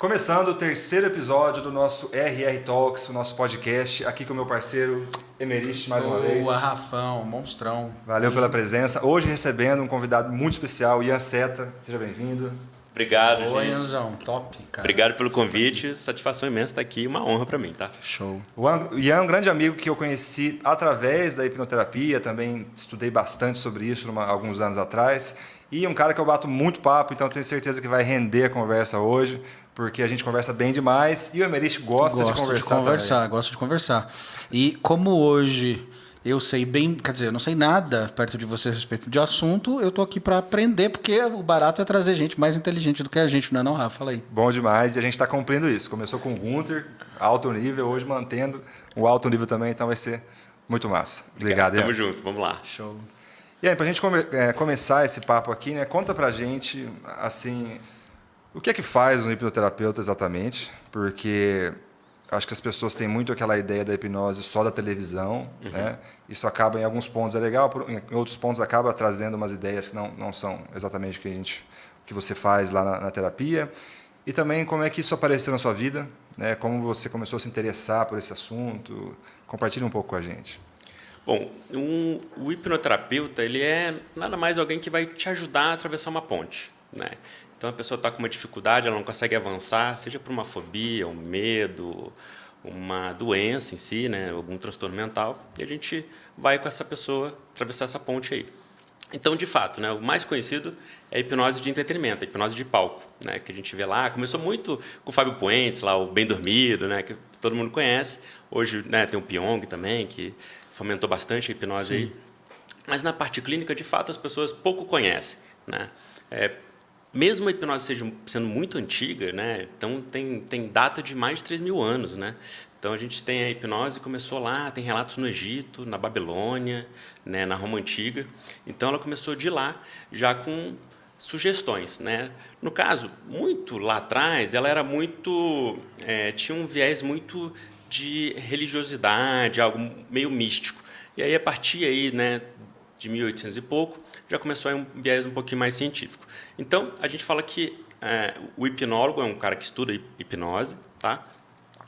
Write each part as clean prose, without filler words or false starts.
Começando o terceiro episódio do nosso RR Talks, o nosso podcast, aqui com o meu parceiro Emerich mais uma vez. Boa, Rafão, monstrão. Valeu pela presença. Hoje recebendo um convidado muito especial, Ian Seta. Seja bem-vindo. Obrigado, Oi, gente. Ianzão, top, cara. Obrigado pelo convite, satisfação imensa estar aqui, uma honra para mim, tá? Show. O Ian é um grande amigo que eu conheci através da hipnoterapia, também estudei bastante sobre isso alguns anos atrás, e um cara que eu bato muito papo, então tenho certeza que vai render a conversa hoje, porque a gente conversa bem demais, e o Emerich gosta de conversar. Gosto de conversar. E como hoje eu sei bem, quer dizer, eu não sei nada perto de você a respeito de assunto, eu tô aqui para aprender, porque o barato é trazer gente mais inteligente do que a gente, não é não, Rafa? Fala aí. Bom demais, e a gente está cumprindo isso. Começou com o Gunter, alto nível, hoje mantendo o alto nível também, então vai ser muito massa. Obrigado, Ian. Tamo junto, vamos lá. Show. E aí, para a gente começar esse papo aqui, né, conta pra gente, assim, o que é que faz um hipnoterapeuta exatamente, porque acho que as pessoas têm muito aquela ideia da hipnose só da televisão, né? Isso acaba, em alguns pontos é legal, em outros pontos acaba trazendo umas ideias que não são exatamente o que você faz lá na terapia. E também como é que isso apareceu na sua vida, né? Como você começou a se interessar por esse assunto. Compartilhe um pouco com a gente. Bom, o hipnoterapeuta, ele é nada mais alguém que vai te ajudar a atravessar uma ponte, né? Então, a pessoa está com uma dificuldade, ela não consegue avançar, seja por uma fobia, um medo, uma doença em si, né? Algum transtorno mental, e a gente vai com essa pessoa atravessar essa ponte aí. Então, de fato, né, o mais conhecido é a hipnose de entretenimento, a hipnose de palco, né, que a gente vê lá. Começou muito com o Fábio Puentes, lá, o Bem Dormido, né, que todo mundo conhece. Hoje, né, tem o Pyong também, que fomentou bastante a hipnose. Sim. Aí. Mas na parte clínica, de fato, as pessoas pouco conhecem, né? Mesmo a hipnose sendo muito antiga, né, então tem data de mais de 3.000 anos, né? Então a gente tem a hipnose, começou lá, tem relatos no Egito, na Babilônia, né, na Roma Antiga. Então ela começou de lá já com sugestões, né? No caso, muito lá atrás, ela era muito tinha um viés muito de religiosidade, algo meio místico. E aí a partir aí, né, de 1800 e pouco, já começou a um viés um pouquinho mais científico. Então, a gente fala que o hipnólogo é um cara que estuda hipnose, tá?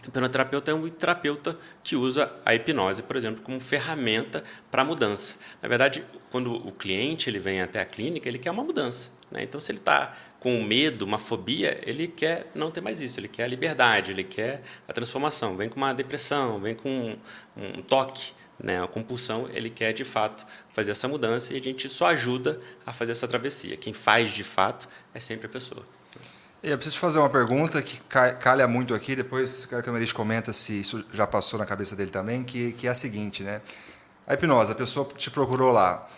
O hipnoterapeuta é um terapeuta que usa a hipnose, por exemplo, como ferramenta para a mudança. Na verdade, quando o cliente ele vem até a clínica, ele quer uma mudança, né? Então, se ele está com medo, uma fobia, ele quer não ter mais isso, ele quer a liberdade, ele quer a transformação. Vem com uma depressão, vem com um toque, né, a compulsão, ele quer de fato fazer essa mudança e a gente só ajuda a fazer essa travessia. Quem faz de fato é sempre a pessoa. Eu preciso fazer uma pergunta que calha muito aqui, depois quero que o Emerich comenta se isso já passou na cabeça dele também, que é a seguinte, né? A hipnose, a pessoa te procurou lá,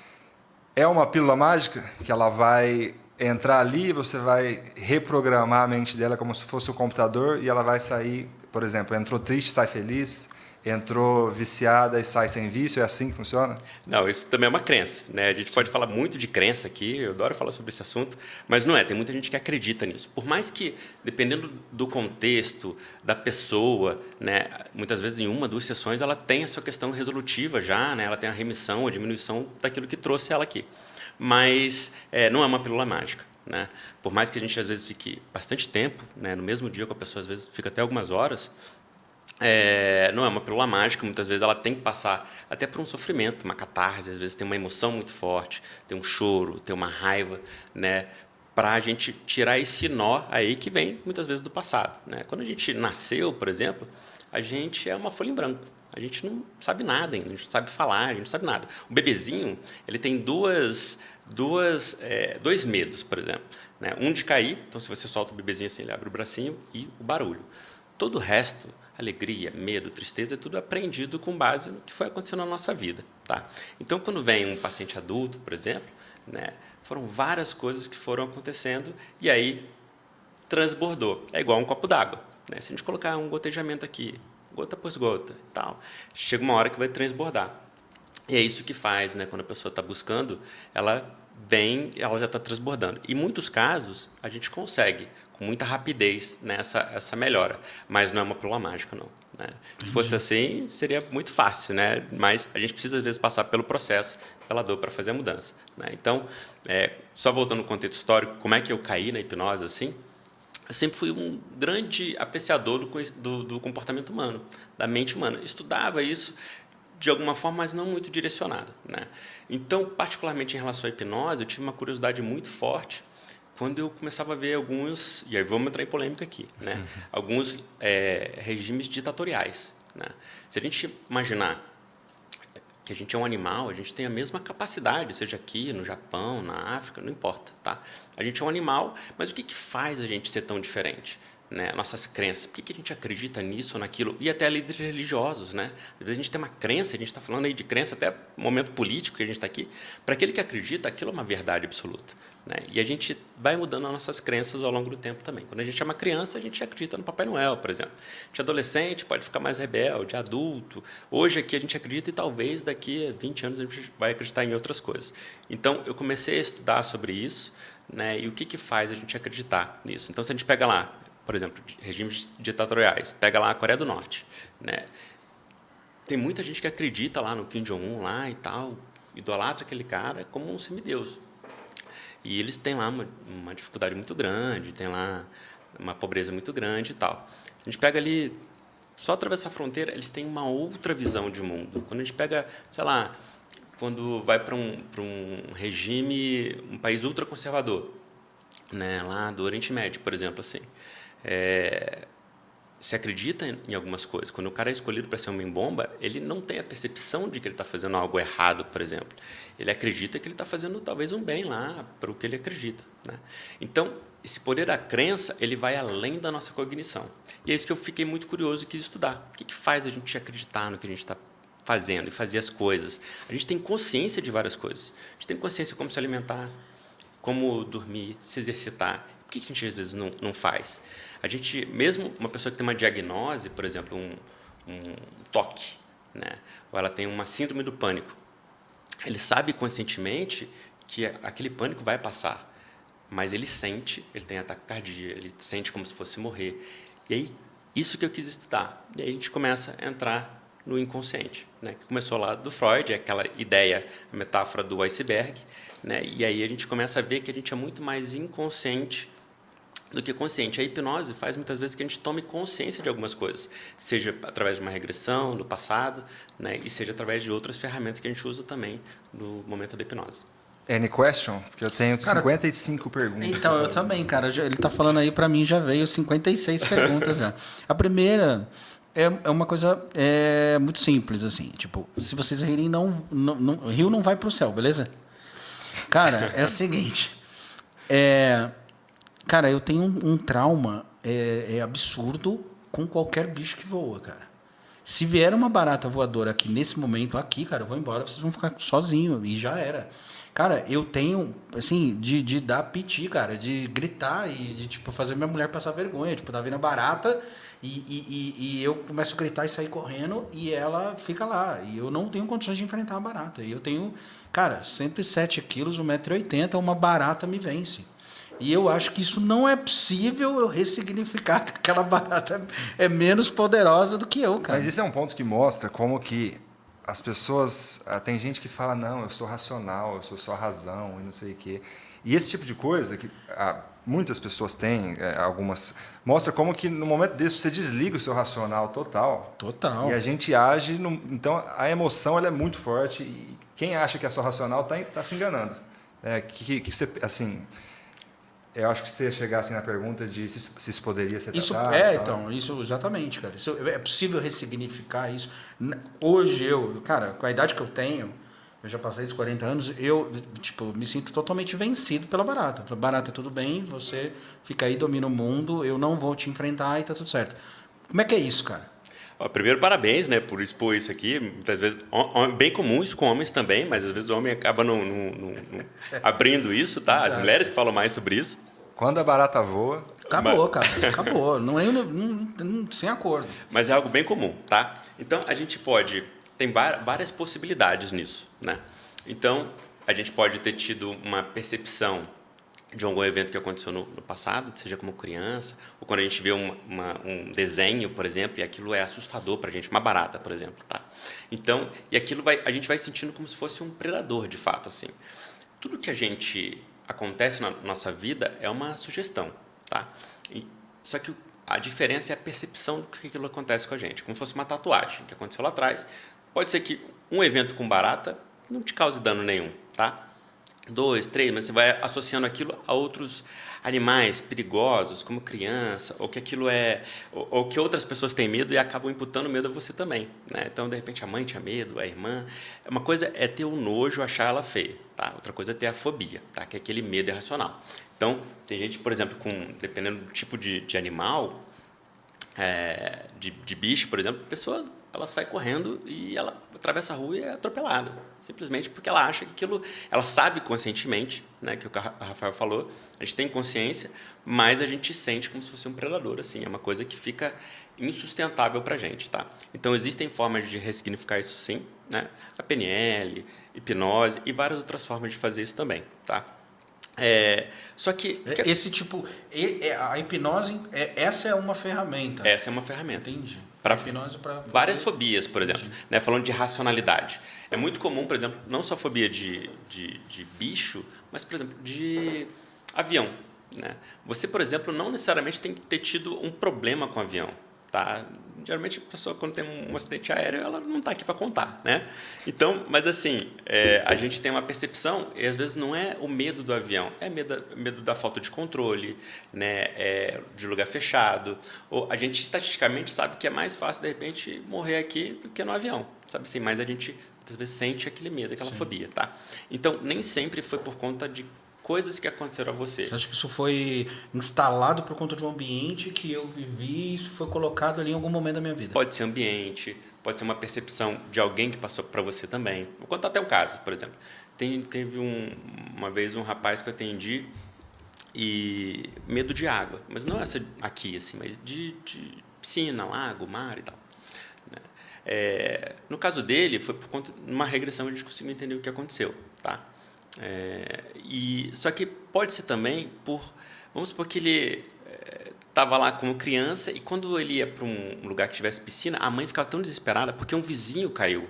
é uma pílula mágica que ela vai entrar ali, você vai reprogramar a mente dela como se fosse um computador e ela vai sair, por exemplo, entrou triste, sai feliz, entrou viciada e sai sem vício, é assim que funciona? Não, isso também é uma crença, né? A gente pode falar muito de crença aqui, eu adoro falar sobre esse assunto, mas não é, tem muita gente que acredita nisso. Por mais que, dependendo do contexto, da pessoa, né, muitas vezes em uma, 2 sessões, ela tem a sua questão resolutiva já, né? Ela tem a remissão, a diminuição daquilo que trouxe ela aqui. Mas não é uma pílula mágica, né? Por mais que a gente às vezes fique bastante tempo, né, no mesmo dia com a pessoa, às vezes fica até algumas horas, não é uma pílula mágica, muitas vezes ela tem que passar até por um sofrimento, uma catarse, às vezes tem uma emoção muito forte, tem um choro, tem uma raiva, né, para a gente tirar esse nó aí que vem muitas vezes do passado, né? Quando a gente nasceu, por exemplo, a gente é uma folha em branco, a gente não sabe nada ainda, a gente não sabe falar, a gente não sabe nada. O bebezinho, ele tem dois medos, por exemplo, né? Um de cair, então se você solta o bebezinho assim, ele abre o bracinho, e o barulho. Todo o resto, alegria, medo, tristeza, é tudo aprendido com base no que foi acontecendo na nossa vida, tá? Então, quando vem um paciente adulto, por exemplo, né, foram várias coisas que foram acontecendo e aí transbordou. É igual um copo d'água, né? Se a gente colocar um gotejamento aqui, gota por gota, tal, chega uma hora que vai transbordar. E é isso que faz, né, quando a pessoa está buscando, ela já está transbordando. Em muitos casos, a gente consegue, com muita rapidez, né, essa melhora, mas não é uma pílula mágica, não, né? Se fosse assim, seria muito fácil, né? Mas a gente precisa, às vezes, passar pelo processo, pela dor, para fazer a mudança, né? Então, só voltando ao contexto histórico, como é que eu caí na hipnose assim? eu sempre fui um grande apreciador do comportamento humano, da mente humana. Estudava isso de alguma forma, mas não muito direcionado, né? Então, particularmente em relação à hipnose, eu tive uma curiosidade muito forte quando eu começava a ver alguns, e aí vamos entrar em polêmica aqui, né? Alguns regimes ditatoriais, né? Se a gente imaginar que a gente é um animal, a gente tem a mesma capacidade, seja aqui, no Japão, na África, não importa, tá? A gente é um animal, mas o que faz a gente ser tão diferente? Né? Nossas crenças, por que a gente acredita nisso ou naquilo? E até líderes religiosos, né? Às vezes a gente tem uma crença, a gente está falando aí de crença, até momento político que a gente está aqui, para aquele que acredita, aquilo é uma verdade absoluta. Né? E a gente vai mudando as nossas crenças ao longo do tempo também. Quando a gente é uma criança, a gente acredita no Papai Noel, por exemplo. A gente é adolescente, pode ficar mais rebelde, adulto. Hoje aqui a gente acredita e talvez daqui a 20 anos a gente vai acreditar em outras coisas. Então, eu comecei a estudar sobre isso, né? E o que faz a gente acreditar nisso. Então, se a gente pega lá, por exemplo, regimes ditatoriais, pega lá a Coreia do Norte, né? Tem muita gente que acredita lá no Kim Jong-un lá e tal, idolatra aquele cara como um semideus. E eles têm lá uma dificuldade muito grande, tem lá uma pobreza muito grande e tal. A gente pega ali, só atravessar a fronteira, eles têm uma outra visão de mundo. Quando a gente pega, sei lá, quando vai para um regime, um país ultraconservador, né, lá do Oriente Médio, por exemplo, assim, se acredita em algumas coisas. Quando o cara é escolhido para ser um homem-bomba, ele não tem a percepção de que ele está fazendo algo errado, por exemplo. Ele acredita que ele está fazendo talvez um bem lá para o que ele acredita. Né? Então, esse poder da crença, ele vai além da nossa cognição. E é isso que eu fiquei muito curioso e quis estudar. O que faz a gente acreditar no que a gente está fazendo e fazer as coisas? A gente tem consciência de várias coisas. A gente tem consciência de como se alimentar, como dormir, se exercitar. Por que a gente às vezes não faz? A gente, mesmo uma pessoa que tem uma diagnose, por exemplo, um TOC, né? Ou ela tem uma síndrome do pânico, ele sabe conscientemente que aquele pânico vai passar, mas ele sente, ele tem ataque cardíaco, ele sente como se fosse morrer. E aí, isso que eu quis estudar. E aí a gente começa a entrar no inconsciente, né? Que começou lá do Freud, aquela ideia, a metáfora do iceberg, né? E aí a gente começa a ver que a gente é muito mais inconsciente do que consciente. A hipnose faz muitas vezes que a gente tome consciência de algumas coisas, seja através de uma regressão do passado, né, e seja através de outras ferramentas que a gente usa também no momento da hipnose. Any question? Porque eu tenho 55 perguntas. Então, eu também, cara. Ele tá falando aí, para mim já veio 56 perguntas já. A primeira é uma coisa muito simples, assim. Tipo, se vocês rirem, rio não vai pro céu, beleza? Cara, é o seguinte. Cara, eu tenho um trauma absurdo com qualquer bicho que voa, cara. Se vier uma barata voadora aqui nesse momento, aqui, cara, eu vou embora, vocês vão ficar sozinho e já era. Cara, eu tenho, assim, de dar piti, cara, de gritar e de, tipo, fazer minha mulher passar vergonha. Tipo, tá vindo a barata e eu começo a gritar e sair correndo e ela fica lá. E eu não tenho condições de enfrentar a barata. E eu tenho, cara, 107 quilos, 1,80 m, uma barata me vence. E eu acho que isso não é possível eu ressignificar que aquela barata é menos poderosa do que eu, cara. Mas esse é um ponto que mostra como que as pessoas... Tem gente que fala, não, eu sou racional, eu sou só razão e não sei o quê. E esse tipo de coisa que muitas pessoas têm, algumas... Mostra como que no momento desse você desliga o seu racional total. Total. E a gente age... Então, a emoção ela é muito forte e quem acha que é só racional tá se enganando. Que você, assim... Eu acho que você ia chegar assim na pergunta de se isso poderia ser tratado. Então, isso exatamente, cara. É possível ressignificar isso. Hoje cara, com a idade que eu tenho, eu já passei dos 40 anos, eu, tipo, me sinto totalmente vencido pela barata. Pela barata, tudo bem, você fica aí, domina o mundo, eu não vou te enfrentar e tá tudo certo. Como é que é isso, cara? Primeiro, parabéns, né, por expor isso aqui. Muitas vezes, bem comum isso com homens também, mas às vezes o homem acaba não abrindo isso, tá? As mulheres que falam mais sobre isso. Quando a barata voa... Acabou, cara. Acabou. Não, sem acordo. Mas é algo bem comum, tá? Então, a gente pode... Tem várias possibilidades nisso, né? Então, a gente pode ter tido uma percepção de algum evento que aconteceu no passado, seja como criança, ou quando a gente vê um desenho, por exemplo, e aquilo é assustador para a gente, uma barata, por exemplo, tá? Então, e aquilo a gente vai sentindo como se fosse um predador, de fato, assim. Tudo que acontece na nossa vida é uma sugestão, tá? Só que a diferença é a percepção do que aquilo acontece com a gente. Como se fosse uma tatuagem que aconteceu lá atrás. Pode ser que um evento com barata não te cause dano nenhum, tá? 2, 3, mas você vai associando aquilo a outros animais perigosos, como criança, ou que aquilo ou que outras pessoas têm medo e acabam imputando medo a você também, né? Então, de repente, a mãe tinha medo, a irmã. Uma coisa é ter o nojo, achar ela feia, tá? Outra coisa é ter a fobia, tá? Que é aquele medo irracional. Então, tem gente, por exemplo, dependendo do tipo de animal, de bicho, por exemplo, pessoas, ela sai correndo e ela atravessa a rua e é atropelada. Simplesmente porque ela acha que aquilo... Ela sabe conscientemente, né, que o Rafael falou, a gente tem consciência, mas a gente sente como se fosse um predador, assim, é uma coisa que fica insustentável pra gente, tá? Então, existem formas de ressignificar isso sim, né? A PNL, hipnose e várias outras formas de fazer isso também, tá? Só que... Esse tipo... A hipnose, essa é uma ferramenta. Essa é uma ferramenta. Entendi. Para várias fazer... fobias, por exemplo, né? Falando de racionalidade. É muito comum, por exemplo, não só fobia de bicho, mas, por exemplo, de avião. Né? Você, por exemplo, não necessariamente tem que ter tido um problema com o avião. Tá? Geralmente, a pessoa, quando tem um acidente aéreo, ela não está aqui para contar. Né? Então, mas assim, a gente tem uma percepção, e às vezes não é o medo do avião, é medo da falta de controle, né? De lugar fechado. Ou a gente, estatisticamente, sabe que é mais fácil, de repente, morrer aqui do que no avião. Sabe assim? Mas a gente, às vezes, sente aquele medo, aquela fobia. Tá? Então, nem sempre foi por conta de coisas que aconteceram a você. Você acha que isso foi instalado por conta de um ambiente que eu vivi e isso foi colocado ali em algum momento da minha vida? Pode ser ambiente, pode ser uma percepção de alguém que passou para você também. Vou contar até um caso, por exemplo. Teve uma vez um rapaz que eu atendi e medo de água, mas não essa aqui, assim, mas de piscina, lago, mar e tal. No caso dele, foi por conta de uma regressão, a gente conseguiu entender o que aconteceu, tá? Só que pode ser também vamos supor que ele estava lá como criança e quando ele ia para um lugar que tivesse piscina, a mãe ficava tão desesperada porque um vizinho caiu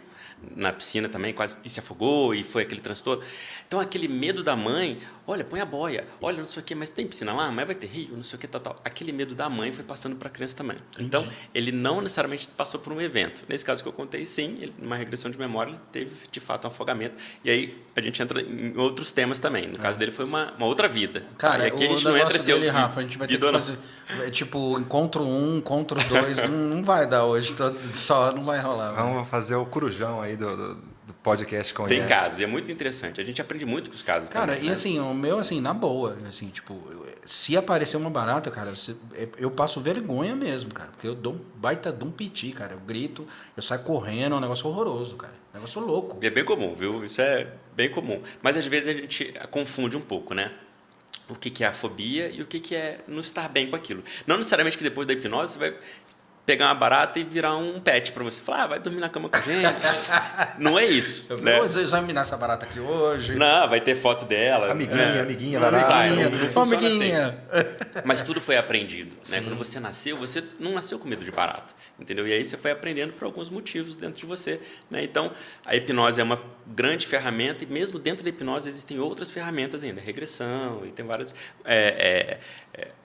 na piscina também, quase e se afogou e foi aquele transtorno. Então, aquele medo da mãe, olha, põe a boia, olha, não sei o quê, mas tem piscina lá? Mas vai ter rio, não sei o quê, tal. Aquele medo da mãe foi passando para a criança também. Entendi. Então, ele não necessariamente passou por um evento. Nesse caso que eu contei, sim, numa regressão de memória, ele teve, de fato, um afogamento. E aí, a gente entra em outros temas também. No caso dele, foi uma outra vida. Cara, e aqui o a gente não entra dele, Rafa, a gente vai ter que fazer... Tipo, encontro 1, encontro 2, não vai dar hoje, só não vai rolar. Vamos fazer o corujão aí do podcast com ele. Tem casos, e é muito interessante. A gente aprende muito com os casos. Cara, também, e né? assim, o meu, assim, na boa, assim, tipo, se aparecer uma barata, cara, eu passo vergonha mesmo, cara, porque eu dou um baita de um piti, cara, eu grito, eu saio correndo, é um negócio horroroso, cara, é um negócio louco. E é bem comum, viu? Isso é bem comum. Mas às vezes a gente confunde um pouco, né? O que é a fobia e o que é não estar bem com aquilo. Não necessariamente que depois da hipnose você vai pegar uma barata e virar um pet para você. Falar, vai dormir na cama com a gente. Não é isso. Eu né? vou examinar essa barata aqui hoje. Não, vai ter foto dela. Amiguinha, barata. Amiguinha. Mas tudo foi aprendido. Né? Quando você nasceu, você não nasceu com medo de barata. Entendeu? E aí você foi aprendendo por alguns motivos dentro de você. Né? Então, a hipnose é uma grande ferramenta e mesmo dentro da hipnose existem outras ferramentas ainda. Regressão e tem várias...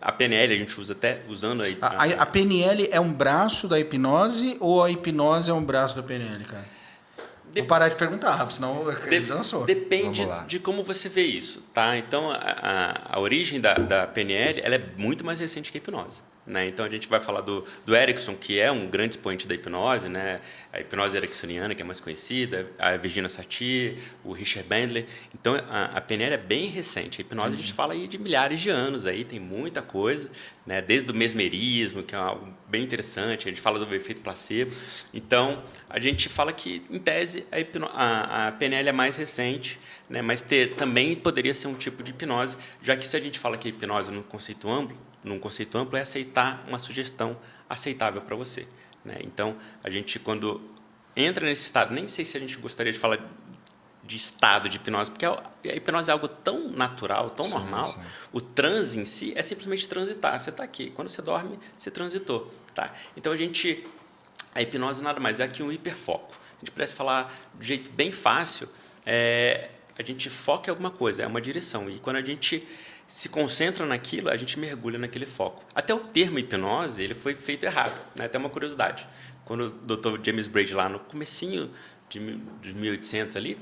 a PNL a gente usa até usando aí... A PNL é um braço da hipnose ou a hipnose é um braço da PNL, cara? Vou parar de perguntar, Rafa, senão ele dançou. Depende de como você vê isso, tá? Então, a origem da PNL ela é muito mais recente que a hipnose. Né? Então, a gente vai falar do Erickson, que é um grande expoente da hipnose, né? A hipnose ericksoniana, que é mais conhecida, a Virginia Satir, o Richard Bandler. Então, a PNL é bem recente. A hipnose, a gente fala aí de milhares de anos, aí tem muita coisa, né? Desde o mesmerismo, que é algo bem interessante, a gente fala do efeito placebo. Então, a gente fala que, em tese, a PNL é mais recente, né? Mas também poderia ser um tipo de hipnose, já que se a gente fala que a hipnose num conceito amplo é aceitar uma sugestão aceitável para você. Né? Então, a gente, quando entra nesse estado, nem sei se a gente gostaria de falar de estado de hipnose, porque a hipnose é algo tão natural, tão normal. Sim. O transe em si é simplesmente transitar. Você está aqui. Quando você dorme, você transitou. Tá? Então, a hipnose nada mais é que um hiperfoco. Se a gente pudesse falar de jeito bem fácil, a gente foca em alguma coisa, é uma direção. E quando a gente se concentra naquilo, a gente mergulha naquele foco. Até o termo hipnose, ele foi feito errado, né? Até uma curiosidade. Quando o Dr. James Braid, lá no comecinho de 1800 ali,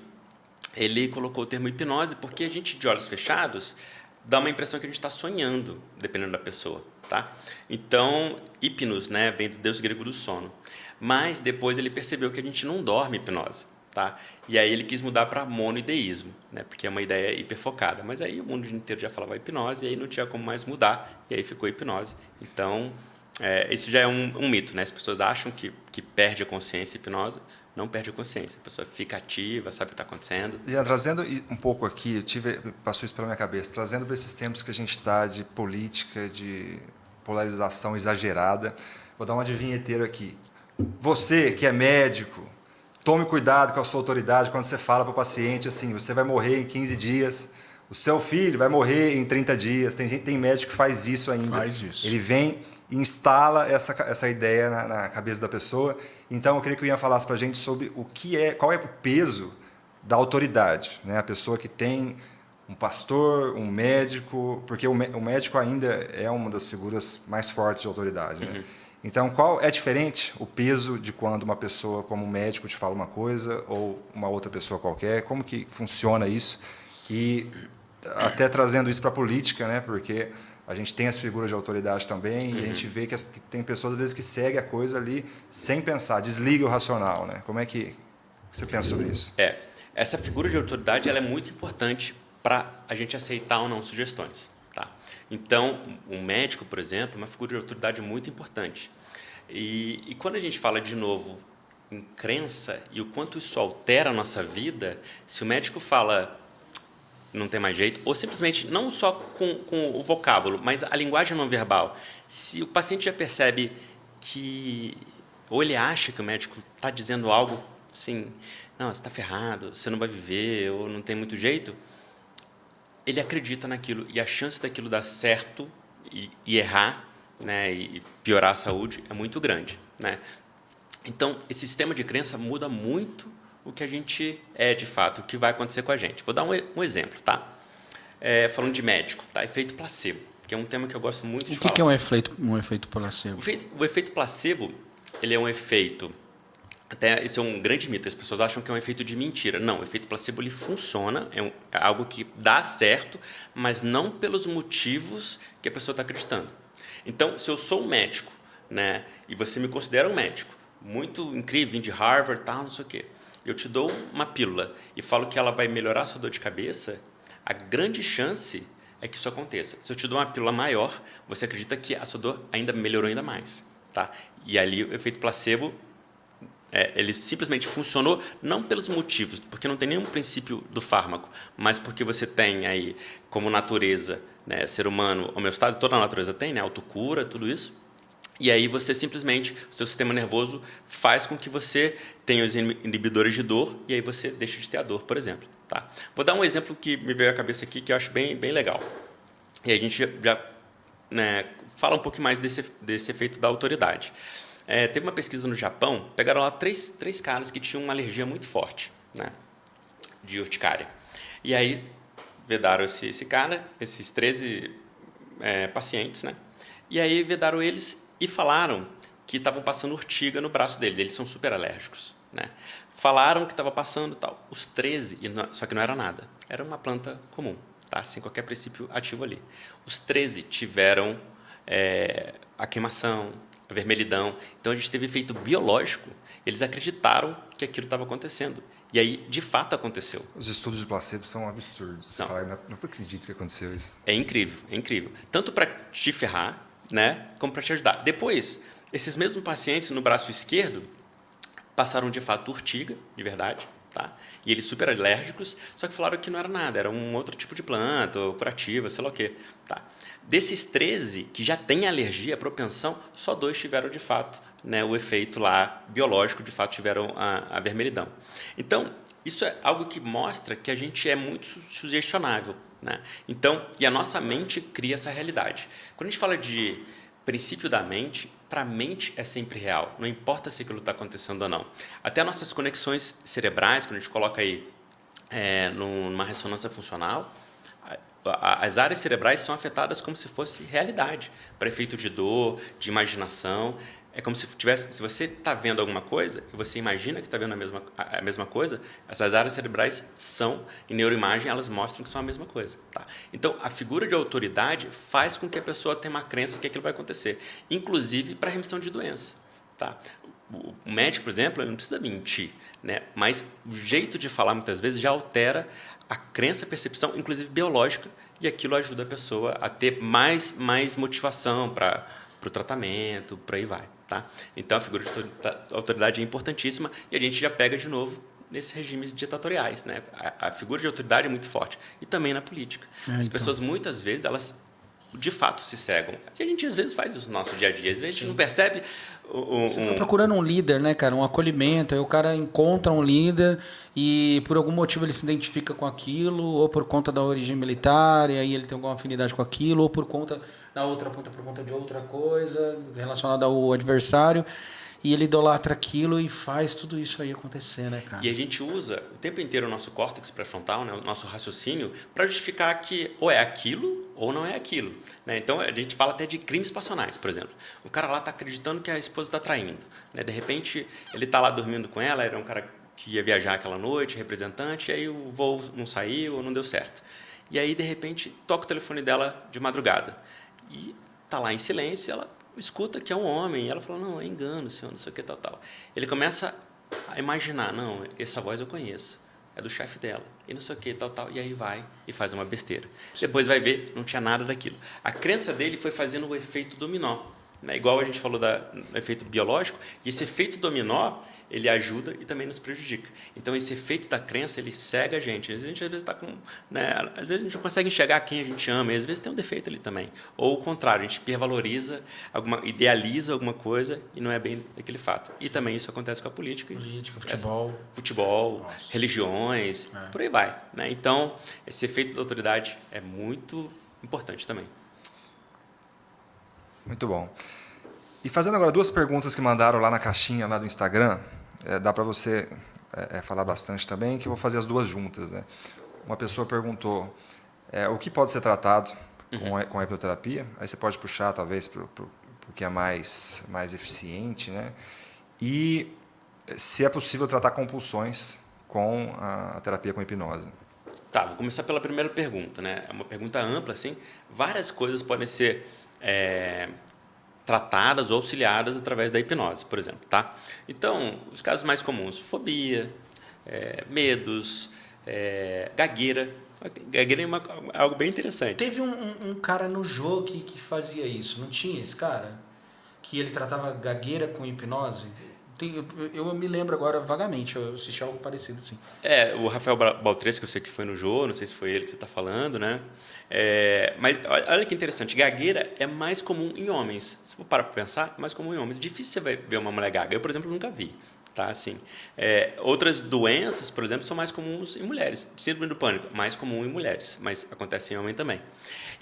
ele colocou o termo hipnose porque a gente, de olhos fechados, dá uma impressão que a gente está sonhando, dependendo da pessoa, tá? Então, hipnos, né, vem do deus grego do sono. Mas depois ele percebeu que a gente não dorme hipnose, tá? E aí ele quis mudar para monoideísmo, né, porque é uma ideia hiperfocada. Mas aí o mundo inteiro já falava hipnose e aí não tinha como mais mudar, e aí ficou hipnose. Então, esse já é um mito, né? As pessoas acham que perde a consciência hipnose. Não perde a consciência, a pessoa fica ativa, sabe o que está acontecendo. E trazendo um pouco aqui, passou isso pela minha cabeça, trazendo para esses tempos que a gente está de política, de polarização exagerada, vou dar uma adivinheteira aqui. Você que é médico, tome cuidado com a sua autoridade quando você fala para o paciente assim, você vai morrer em 15 dias, o seu filho vai morrer em 30 dias, tem médico que faz isso ainda. Faz isso. Ele vem e instala essa ideia na cabeça da pessoa. Então, eu queria que o Ian falasse para a gente sobre qual é o peso da autoridade, né? A pessoa que tem um pastor, um médico, porque o médico ainda é uma das figuras mais fortes de autoridade, né? Então, qual é diferente o peso de quando uma pessoa como um médico te fala uma coisa ou uma outra pessoa qualquer? Como que funciona isso? E até trazendo isso para a política, né? Porque a gente tem as figuras de autoridade também e a gente vê que tem pessoas, às vezes, que seguem a coisa ali sem pensar, desliga o racional, né? Como é que você pensa sobre isso? Essa figura de autoridade ela é muito importante para a gente aceitar ou não sugestões, tá? Então, um médico, por exemplo, é uma figura de autoridade muito importante. E quando a gente fala, de novo, em crença e o quanto isso altera a nossa vida, se o médico fala não tem mais jeito, ou simplesmente não só com o vocábulo, mas a linguagem não verbal. Se o paciente já percebe que, ou ele acha que o médico está dizendo algo assim, não, você está ferrado, você não vai viver, ou não tem muito jeito, ele acredita naquilo, e a chance daquilo dar certo e errar, né, e piorar a saúde é muito grande, né? Então, esse sistema de crença muda muito o que a gente é de fato, o que vai acontecer com a gente. Vou dar um exemplo, tá? Falando de médico, tá? Efeito placebo, que é um tema que eu gosto muito de falar. O que é um efeito placebo? O efeito placebo, ele é um efeito, até isso é um grande mito, as pessoas acham que é um efeito de mentira. Não, o efeito placebo ele funciona, é algo que dá certo, mas não pelos motivos que a pessoa está acreditando. Então, se eu sou um médico, né, e você me considera um médico, muito incrível, vim de Harvard, tal, não sei o quê, eu te dou uma pílula e falo que ela vai melhorar a sua dor de cabeça, a grande chance é que isso aconteça. Se eu te dou uma pílula maior, você acredita que a sua dor ainda melhorou ainda mais, tá? E ali o efeito placebo, ele simplesmente funcionou não pelos motivos, porque não tem nenhum princípio do fármaco, mas porque você tem aí como natureza, né, ser humano, homeostase, toda a natureza tem, né, autocura, tudo isso. E aí você simplesmente, o seu sistema nervoso faz com que você tenha os inibidores de dor e aí você deixa de ter a dor, por exemplo. Tá? Vou dar um exemplo que me veio à cabeça aqui que eu acho bem legal. E a gente já né, fala um pouco mais desse efeito da autoridade. Teve uma pesquisa no Japão, pegaram lá três caras que tinham uma alergia muito forte, né, de urticária. E aí vedaram esse cara, esses 13 pacientes, né? E aí vedaram eles e falaram que estavam passando urtiga no braço dele. Eles são super alérgicos, né? Falaram que estava passando tal. Os 13, só que não era nada. Era uma planta comum, tá? Sem qualquer princípio ativo ali. Os 13 tiveram a queimação, a vermelhidão. Então, a gente teve efeito biológico. Eles acreditaram que aquilo estava acontecendo. E aí, de fato, aconteceu. Os estudos de placebo são absurdos. São. Não acredito que aconteceu isso. É incrível, é incrível. Tanto para te ferrar, né, como para te ajudar. Depois, esses mesmos pacientes no braço esquerdo passaram de fato urtiga, de verdade, tá? E eles super alérgicos, só que falaram que não era nada, era um outro tipo de planta, ou curativa, sei lá o quê, tá? Desses 13 que já têm alergia, propensão, só 2 tiveram de fato, né, o efeito lá biológico, de fato tiveram a vermelhidão. Então, isso é algo que mostra que a gente é muito sugestionável, né? Então, e a nossa mente cria essa realidade. Quando a gente fala de princípio da mente, para a mente é sempre real, não importa se aquilo está acontecendo ou não. Até nossas conexões cerebrais, quando a gente coloca aí numa ressonância funcional, as áreas cerebrais são afetadas como se fosse realidade, para efeito de dor, de imaginação. É como se você está vendo alguma coisa e você imagina que está vendo a mesma coisa, essas áreas cerebrais são, em neuroimagem, elas mostram que são a mesma coisa. Tá? Então, a figura de autoridade faz com que a pessoa tenha uma crença que aquilo vai acontecer, inclusive para remissão de doença. Tá? O médico, por exemplo, ele não precisa mentir, né? Mas o jeito de falar, muitas vezes, já altera a crença, a percepção, inclusive biológica, e aquilo ajuda a pessoa a ter mais motivação para o tratamento, por aí vai. Tá? Então, a figura de autoridade é importantíssima e a gente já pega de novo nesses regimes ditatoriais. Né? A figura de autoridade é muito forte. E também na política. As pessoas, muitas vezes, elas de fato se cegam. E a gente, às vezes, faz isso no nosso dia a dia. Às vezes, a gente não percebe... Você está procurando um líder, né, cara? Um acolhimento. Aí o cara encontra um líder e, por algum motivo, ele se identifica com aquilo, ou por conta da origem militar, e aí ele tem alguma afinidade com aquilo, ou por conta... na outra ponta por conta de outra coisa relacionada ao adversário, e ele idolatra aquilo e faz tudo isso aí acontecer, né, cara? E a gente usa o tempo inteiro o nosso córtex pré-frontal, né, o nosso raciocínio, para justificar que ou é aquilo ou não é aquilo. Né? Então, a gente fala até de crimes passionais, por exemplo. O cara lá está acreditando que a esposa está traindo. Né? De repente, ele está lá dormindo com ela, era um cara que ia viajar aquela noite, representante, e aí o voo não saiu, não deu certo. E aí, de repente, toca o telefone dela de madrugada. E está lá em silêncio, ela escuta que é um homem, e ela fala, não, é engano, senhor, não sei o que, tal. Ele começa a imaginar, não, essa voz eu conheço, é do chefe dela, e não sei o que, tal, e aí vai e faz uma besteira. Depois vai ver, não tinha nada daquilo. A crença dele foi fazendo o efeito dominó, né? Igual a gente falou do efeito biológico, e esse efeito dominó, ele ajuda e também nos prejudica. Então, esse efeito da crença, ele cega a gente. Às vezes está com... Né, às vezes a gente não consegue enxergar quem a gente ama, e às vezes tem um defeito ali também. Ou o contrário, a gente hipervaloriza, idealiza alguma coisa e não é bem aquele fato. E também isso acontece com a política. Política, futebol. Futebol, religiões, por aí vai. Né? Então, esse efeito da autoridade é muito importante também. Muito bom. E fazendo agora duas perguntas que mandaram lá na caixinha lá do Instagram, dá para você falar bastante também, que eu vou fazer as duas juntas. Né? Uma pessoa perguntou o que pode ser tratado com a hipnoterapia, aí você pode puxar talvez para o que é mais eficiente, né? E se é possível tratar compulsões com a terapia com hipnose. Tá, vou começar pela primeira pergunta. Né? É uma pergunta ampla, assim. Várias coisas podem ser... tratadas ou auxiliadas através da hipnose, por exemplo. Tá? Então, os casos mais comuns, fobia, medos, gagueira. Gagueira é algo bem interessante. Teve um cara no jogo que fazia isso, não tinha esse cara? Que ele tratava gagueira com hipnose? Eu me lembro agora vagamente, eu assisti algo parecido assim. O Rafael Baltres, que eu sei que foi no jogo, não sei se foi ele que você está falando, né? Mas olha que interessante, gagueira é mais comum em homens. Se for parar para pensar, é mais comum em homens. Difícil você ver uma mulher gaga. Eu, por exemplo, nunca vi. Tá? Assim, outras doenças, por exemplo, são mais comuns em mulheres. Síndrome do pânico, mais comum em mulheres, mas acontece em homem também.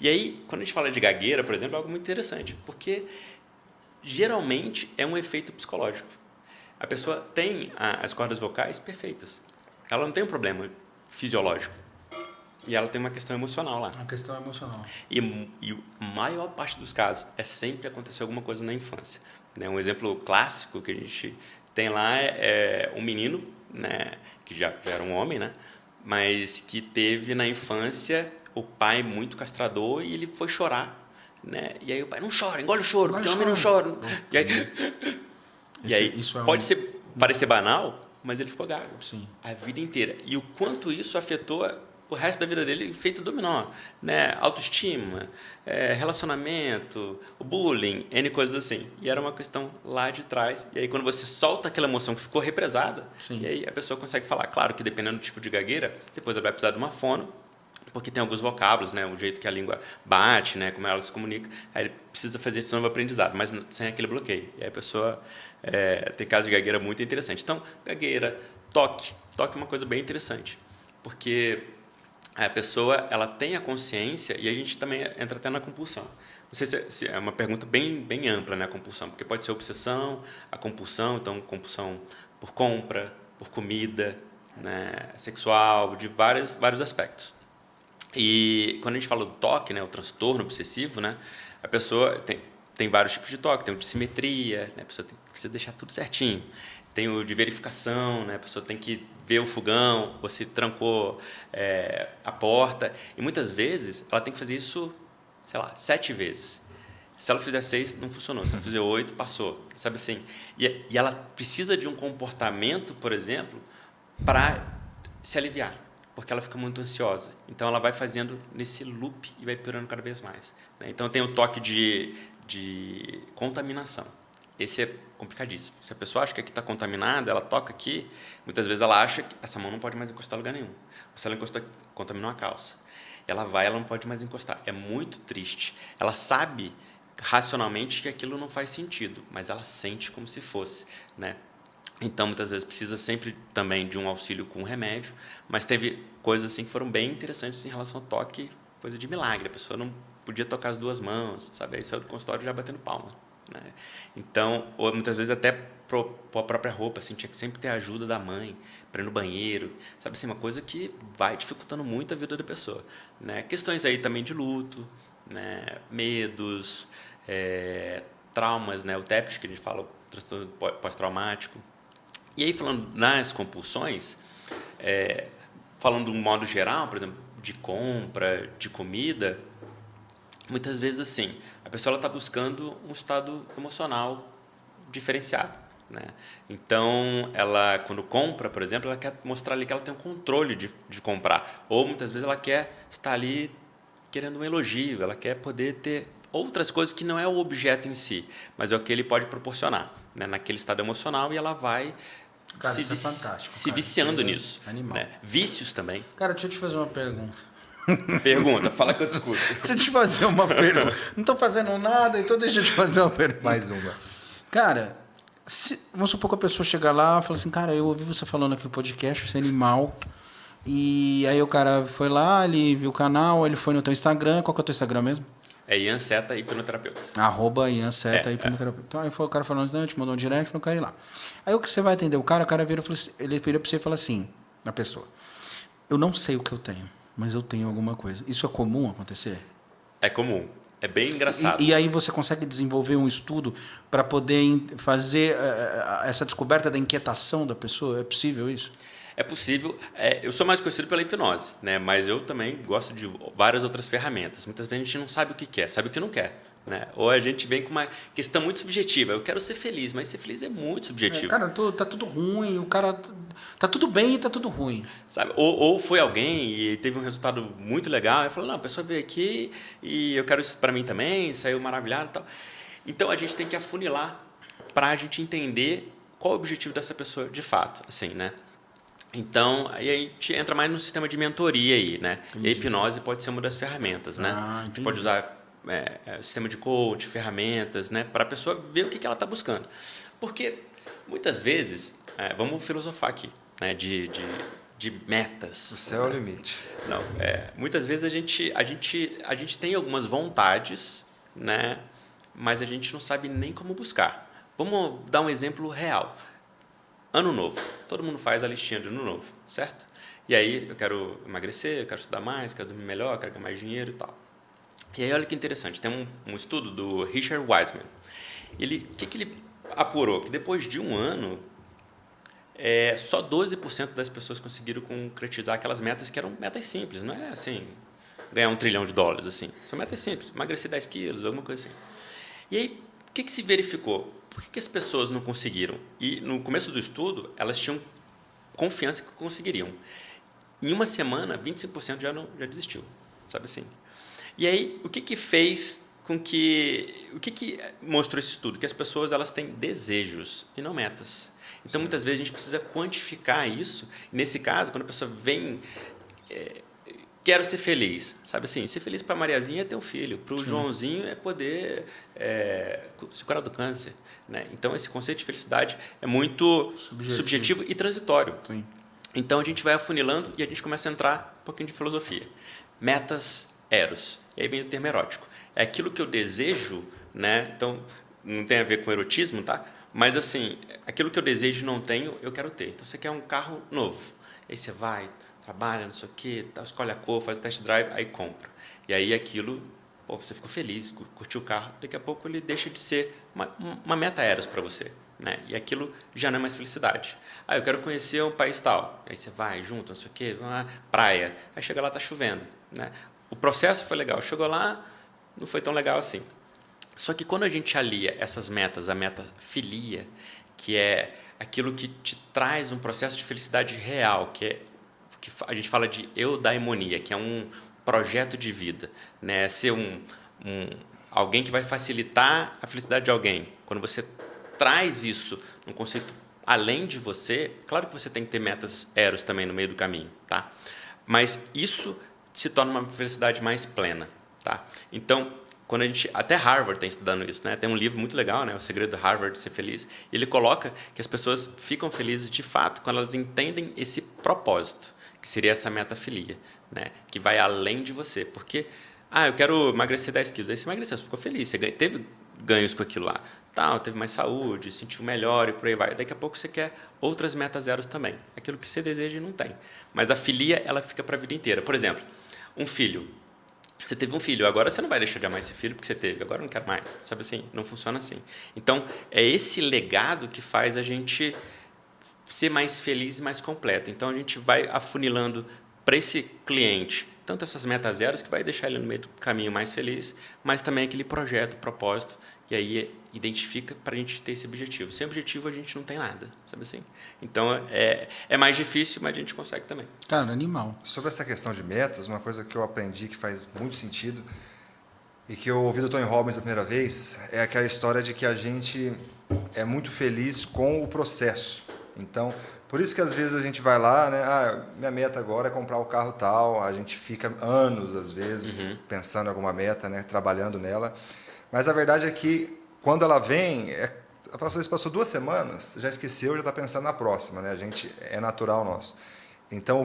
E aí, quando a gente fala de gagueira, por exemplo, é algo muito interessante, porque geralmente é um efeito psicológico. A pessoa tem as cordas vocais perfeitas. Ela não tem um problema fisiológico. E ela tem uma questão emocional lá. Uma questão emocional. E a maior parte dos casos é sempre acontecer alguma coisa na infância. Né? Um exemplo clássico que a gente tem lá é um menino, né, que já era um homem, né, mas que teve na infância o pai muito castrador e ele foi chorar. Né? E aí o pai, não chora, engole o choro, porque o homem não chora. E aí pode parecer banal, mas ele ficou gago. Sim. A vida inteira. E o quanto isso afetou o resto da vida dele, feito dominó. Né? Autoestima, relacionamento, o bullying, N coisas assim. E era uma questão lá de trás. E aí quando você solta aquela emoção que ficou represada, sim, e aí a pessoa consegue falar. Claro que dependendo do tipo de gagueira, depois ela vai precisar de uma fono, porque tem alguns vocábulos, né, o jeito que a língua bate, né, como ela se comunica, aí ele precisa fazer esse novo aprendizado, mas sem aquele bloqueio. E aí a pessoa tem casos de gagueira muito interessante. Então, gagueira, toque é uma coisa bem interessante, porque a pessoa ela tem a consciência e a gente também entra até na compulsão. Não sei se é uma pergunta bem ampla, né, a compulsão, porque pode ser obsessão, a compulsão, então compulsão por compra, por comida, né, sexual, de vários aspectos. E quando a gente fala do toque, né, o transtorno obsessivo, né, a pessoa tem vários tipos de toque. Tem o de simetria, né, a pessoa precisa deixar tudo certinho. Tem o de verificação, né, a pessoa tem que ver o fogão, ou se trancou a porta. E muitas vezes ela tem que fazer isso, sei lá, 7 vezes. Se ela fizer 6, não funcionou. Se ela fizer 8, passou. Sabe assim? E ela precisa de um comportamento, por exemplo, para se aliviar, porque ela fica muito ansiosa. Então, ela vai fazendo nesse loop e vai piorando cada vez mais, né? Então, tem o toque de contaminação. Esse é complicadíssimo. Se a pessoa acha que aqui está contaminada, ela toca aqui, muitas vezes ela acha que essa mão não pode mais encostar em lugar nenhum. Se ela encostou, contaminou a calça. Ela não pode mais encostar. É muito triste. Ela sabe racionalmente que aquilo não faz sentido, mas ela sente como se fosse, né? Então, muitas vezes, precisa sempre também de um auxílio com remédio, mas teve coisas assim que foram bem interessantes em relação ao toque, coisa de milagre. A pessoa não podia tocar as 2 mãos, sabe? Aí saiu do consultório já batendo palma, né? Então, ou muitas vezes até para a própria roupa, assim, tinha que sempre ter a ajuda da mãe para ir no banheiro, sabe assim, uma coisa que vai dificultando muito a vida da pessoa, né? Questões aí também de luto, né? Medos, traumas, né? O TEPT, que a gente fala, o transtorno pós-traumático. E aí, falando nas compulsões, falando de um modo geral, por exemplo, de compra, de comida, muitas vezes assim, a pessoa está buscando um estado emocional diferenciado, né? Então, ela, quando compra, por exemplo, ela quer mostrar ali que ela tem um controle de comprar. Ou, muitas vezes, ela quer estar ali querendo um elogio, ela quer poder ter outras coisas que não é o objeto em si, mas é o que ele pode proporcionar, né, naquele estado emocional, e ela vai Cara, isso é fantástico, se cara. viciando Isso é nisso. animal. Né? Vícios também. Cara, deixa eu te fazer uma pergunta. Pergunta, fala que eu discuto. Deixa eu te fazer uma pergunta. Não estou fazendo nada, então deixa eu te fazer uma pergunta. Mais uma. Cara, vamos supor que a pessoa chega lá e fala assim, cara, eu ouvi você falando aqui no podcast, você é animal. E aí o cara foi lá, ele viu o canal, ele foi no teu Instagram. Qual que é o teu Instagram mesmo? É Ian Seta, hipnoterapeuta. @IanSeta, hipnoterapeuta. Então aí foi o cara falando, não, te mandou um direct, falou, quero ir lá. Aí o que você vai atender o cara vira, ele vira pra você e fala assim, na pessoa, eu não sei o que eu tenho, mas eu tenho alguma coisa. Isso é comum acontecer? É comum. É bem engraçado. E aí você consegue desenvolver um estudo para poder fazer essa descoberta da inquietação da pessoa? É possível isso? É possível. Eu sou mais conhecido pela hipnose, né? Mas eu também gosto de várias outras ferramentas. Muitas vezes a gente não sabe o que quer, sabe o que não quer, né? Ou a gente vem com uma questão muito subjetiva. Eu quero ser feliz, mas ser feliz é muito subjetivo. Cara, tá tudo ruim, o cara tá tudo bem e tá tudo ruim. Sabe? Ou foi alguém e teve um resultado muito legal e falou, não, a pessoa veio aqui e eu quero isso para mim também, saiu maravilhado e tal. Então a gente tem que afunilar para a gente entender qual é o objetivo dessa pessoa de fato, assim, né? Então, aí a gente entra mais no sistema de mentoria aí, né? E a hipnose pode ser uma das ferramentas, né? A gente pode usar sistema de coach, ferramentas, né? Para a pessoa ver o que ela está buscando. Porque, muitas vezes, vamos filosofar aqui, né? De metas. O céu é o limite. Não, muitas vezes a gente tem algumas vontades, né? Mas a gente não sabe nem como buscar. Vamos dar um exemplo real. Ano novo. Todo mundo faz a listinha de ano novo, certo? E aí, eu quero emagrecer, eu quero estudar mais, quero dormir melhor, quero ganhar mais dinheiro e tal. E aí, olha que interessante. Tem um estudo do Richard Wiseman. O que ele apurou? Que depois de um ano, só 12% das pessoas conseguiram concretizar aquelas metas que eram metas simples. Não é assim, ganhar $1 trilhão, assim. São metas simples. Emagrecer 10 quilos, alguma coisa assim. E aí, o que se verificou? Por que as pessoas não conseguiram? E no começo do estudo, elas tinham confiança que conseguiriam. Em uma semana, 25% já desistiu, sabe assim? E aí, o que fez com que... O que mostrou esse estudo? Que as pessoas elas têm desejos e não metas. Então, muitas vezes, a gente precisa quantificar isso. Nesse caso, quando a pessoa vem... quero ser feliz, sabe assim? Ser feliz para a Mariazinha é ter um filho, para o Joãozinho é poder se curar do câncer, né? Então, esse conceito de felicidade é muito subjetivo e transitório. Sim. Então, a gente vai afunilando e a gente começa a entrar um pouquinho de filosofia. Metas, eros. E aí vem o termo erótico. É aquilo que eu desejo, né? Então, não tem a ver com erotismo, tá? Mas, assim, aquilo que eu desejo e não tenho, eu quero ter. Então, você quer um carro novo. Aí você vai... trabalha, não sei o quê, tal, escolhe a cor, faz o test drive, aí compra. E aí aquilo, pô, você ficou feliz, curtiu o carro, daqui a pouco ele deixa de ser uma meta Eros para você. Né? E aquilo já não é mais felicidade. Ah, eu quero conhecer um país tal. Aí você vai junto, não sei o quê, praia. Aí chega lá, tá chovendo. Né? O processo foi legal. Chegou lá, não foi tão legal assim. Só que quando a gente alia essas metas, a meta filia, que é aquilo que te traz um processo de felicidade real, que a gente fala de eudaimonia, que é um projeto de vida, né? Ser alguém que vai facilitar a felicidade de alguém. Quando você traz isso num conceito além de você, claro que você tem que ter metas Eros também no meio do caminho, tá? Mas isso se torna uma felicidade mais plena, tá? Então, quando a gente, até Harvard está estudando isso, né? Tem um livro muito legal, né? O Segredo de Harvard de Ser Feliz. E ele coloca que as pessoas ficam felizes de fato quando elas entendem esse propósito, que seria essa metafilia, né? Que vai além de você. Porque, eu quero emagrecer 10 quilos. Aí você emagreceu, você ficou feliz, você teve ganhos com aquilo lá. Teve mais saúde, sentiu melhor e por aí vai. Daqui a pouco você quer outras metas Eros também. Aquilo que você deseja e não tem. Mas a filia, ela fica para a vida inteira. Por exemplo, um filho. Você teve um filho, agora você não vai deixar de amar esse filho porque você teve, agora eu não quero mais. Sabe assim? Não funciona assim. Então, é esse legado que faz a gente ser mais feliz e mais completo. Então, a gente vai afunilando para esse cliente tanto essas metas Eros que vai deixar ele no meio do caminho mais feliz, mas também aquele projeto, propósito, e aí identifica para a gente ter esse objetivo. Sem objetivo a gente não tem nada, sabe assim? Então é mais difícil, mas a gente consegue também. Cara, animal. Sobre essa questão de metas, uma coisa que eu aprendi que faz muito sentido e que eu ouvi do Tony Robbins a primeira vez é aquela história de que a gente é muito feliz com o processo. Então, por isso que às vezes a gente vai lá, né? Minha meta agora é comprar o carro tal. A gente fica anos, às vezes, pensando em alguma meta, né? Trabalhando nela. Mas a verdade é que quando ela vem, às vezes passou 2 semanas, já esqueceu, já está pensando na próxima, né? A gente é natural nosso. Então,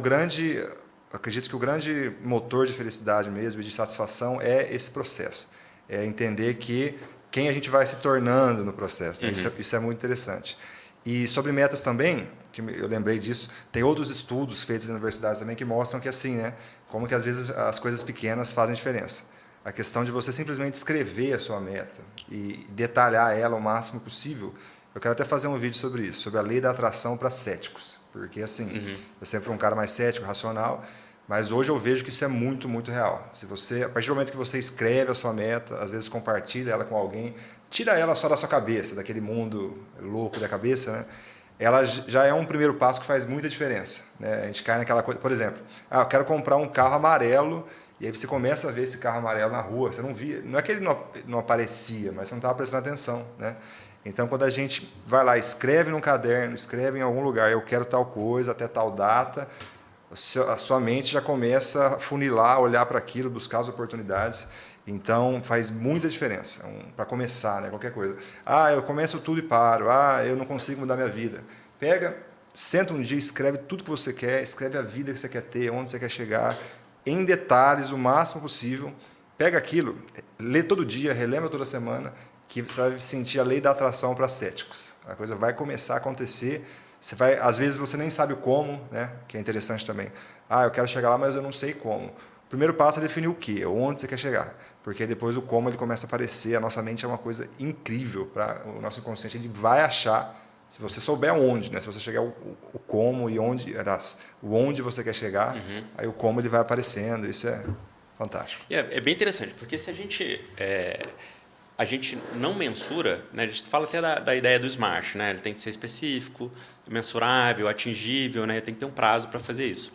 acredito que o grande motor de felicidade mesmo e de satisfação é esse processo. É entender que quem a gente vai se tornando no processo. Né? Isso é muito interessante. E sobre metas também, que eu lembrei disso, tem outros estudos feitos nas universidades também que mostram que assim, né, como que às vezes as coisas pequenas fazem diferença. A questão de você simplesmente escrever a sua meta e detalhar ela o máximo possível. Eu quero até fazer um vídeo sobre isso, sobre a lei da atração para céticos, porque assim, eu sempre fui um cara mais cético, racional, mas hoje eu vejo que isso é muito, muito real. Se você, a partir do momento que você escreve a sua meta, às vezes compartilha ela com alguém, tira ela só da sua cabeça, daquele mundo louco da cabeça, né? Ela já é um primeiro passo que faz muita diferença. Né? A gente cai naquela coisa, por exemplo, eu quero comprar um carro amarelo, e aí você começa a ver esse carro amarelo na rua, você não via, não é que ele não aparecia, mas você não estava prestando atenção, né? Então, quando a gente vai lá, escreve num caderno, escreve em algum lugar, eu quero tal coisa, até tal data, a sua mente já começa a funilar, olhar para aquilo, buscar as oportunidades. Então, faz muita diferença, para começar, né, qualquer coisa. Eu começo tudo e paro. Eu não consigo mudar minha vida. Pega, senta um dia, escreve tudo que você quer, escreve a vida que você quer ter, onde você quer chegar, em detalhes, o máximo possível. Pega aquilo, lê todo dia, relembra toda semana, que você vai sentir a lei da atração para céticos. A coisa vai começar a acontecer. Às vezes você nem sabe o como, né? Que é interessante também. Eu quero chegar lá, mas eu não sei como. O primeiro passo é definir o quê, onde você quer chegar. Porque depois o como ele começa a aparecer. A nossa mente é uma coisa incrível. O nosso inconsciente ele vai achar, se você souber onde, né? Se você chegar o como e o onde você quer chegar, aí o como ele vai aparecendo. Isso é fantástico. É bem interessante, porque se a gente não mensura, né? A gente fala até da ideia do SMART, né? Ele tem que ser específico, mensurável, atingível, né? Tem que ter um prazo para fazer isso.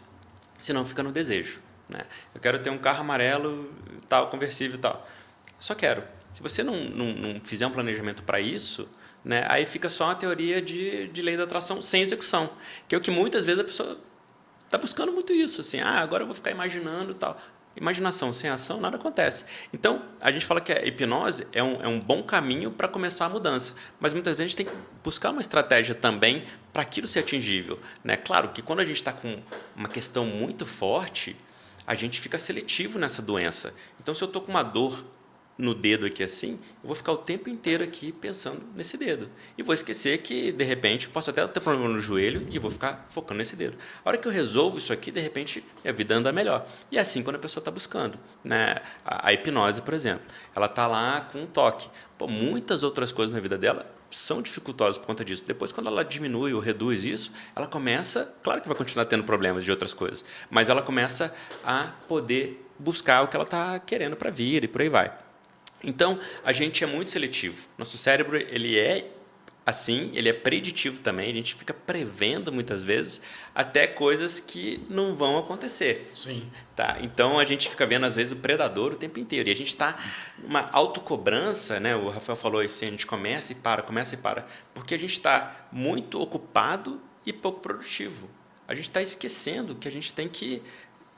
Senão fica no desejo, né? Eu quero ter um carro amarelo, tal, conversível e tal. Só quero. Se você não fizer um planejamento para isso, né? Aí fica só uma teoria de lei da atração sem execução, que é o que muitas vezes a pessoa está buscando muito isso, assim, agora eu vou ficar imaginando e tal. Imaginação sem ação, nada acontece. Então, a gente fala que a hipnose é um bom caminho para começar a mudança, mas muitas vezes a gente tem que buscar uma estratégia também para aquilo ser atingível. Né? Claro que quando a gente está com uma questão muito forte, a gente fica seletivo nessa doença. Então, se eu estou com uma dor no dedo aqui assim, eu vou ficar o tempo inteiro aqui pensando nesse dedo. E vou esquecer que, de repente, eu posso até ter problema no joelho e vou ficar focando nesse dedo. A hora que eu resolvo isso aqui, de repente, a vida anda melhor. E é assim quando a pessoa está buscando. Né? A hipnose, por exemplo, ela está lá com um toque. Pô, muitas outras coisas na vida dela são dificultosas por conta disso. Depois, quando ela diminui ou reduz isso, ela começa, claro que vai continuar tendo problemas de outras coisas, mas ela começa a poder buscar o que ela está querendo para a vida e por aí vai. Então, a gente é muito seletivo. Nosso cérebro, ele é assim, ele é preditivo também. A gente fica prevendo, muitas vezes, até coisas que não vão acontecer. Sim. Tá? Então, a gente fica vendo, às vezes, o predador o tempo inteiro. E a gente está numa autocobrança, né? O Rafael falou assim, a gente começa e para, porque a gente está muito ocupado e pouco produtivo. A gente está esquecendo que a gente tem que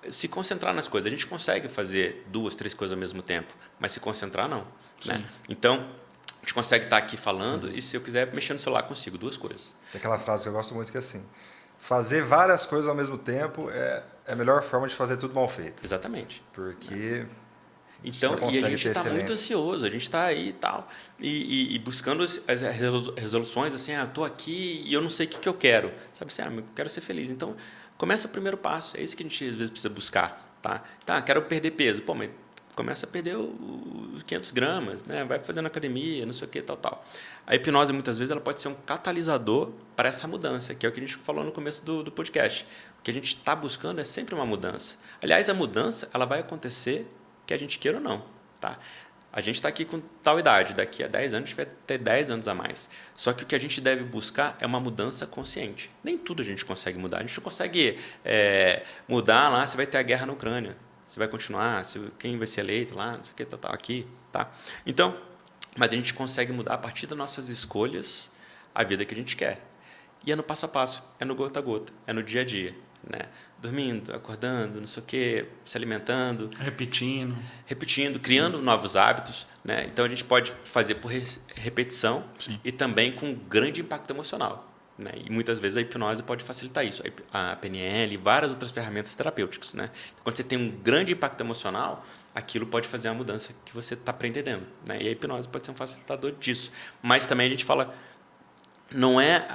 se concentrar nas coisas. A gente consegue fazer 2, 3 coisas ao mesmo tempo, mas se concentrar, não. Né? Então, a gente consegue estar aqui falando e, se eu quiser, mexer no celular, consigo. 2 coisas. Tem aquela frase que eu gosto muito que é assim, fazer várias coisas ao mesmo tempo é a melhor forma de fazer tudo mal feito. Exatamente. Porque então, e a gente está muito ansioso, a gente está aí e tal, e buscando as resoluções, assim, estou aqui e eu não sei o que eu quero. Sabe assim, eu quero ser feliz. Então, começa o primeiro passo, é isso que a gente às vezes precisa buscar. Tá, quero perder peso. Pô, mas começa a perder os 500 gramas, né? Vai fazendo academia, não sei o que, tal. A hipnose, muitas vezes, ela pode ser um catalisador para essa mudança, que é o que a gente falou no começo do podcast. O que a gente está buscando é sempre uma mudança. Aliás, a mudança ela vai acontecer que a gente queira ou não. Tá? A gente está aqui com tal idade, daqui a 10 anos a gente vai ter 10 anos a mais. Só que o que a gente deve buscar é uma mudança consciente. Nem tudo a gente consegue mudar. A gente não consegue mudar lá, você vai ter a guerra na Ucrânia. Você vai continuar, quem vai ser eleito lá, não sei o que, tal, aqui. Tá? Então, mas a gente consegue mudar a partir das nossas escolhas a vida que a gente quer. E é no passo a passo, é no gota a gota, é no dia a dia. Né? Dormindo, acordando, não sei o quê, se alimentando. Repetindo, criando novos hábitos. Né? Então, a gente pode fazer por repetição. Sim. E também com grande impacto emocional. Né? E muitas vezes a hipnose pode facilitar isso. A PNL e várias outras ferramentas terapêuticas. Né? Quando você tem um grande impacto emocional, aquilo pode fazer a mudança que você está pretendendo. Né? E a hipnose pode ser um facilitador disso. Mas também a gente fala... Não é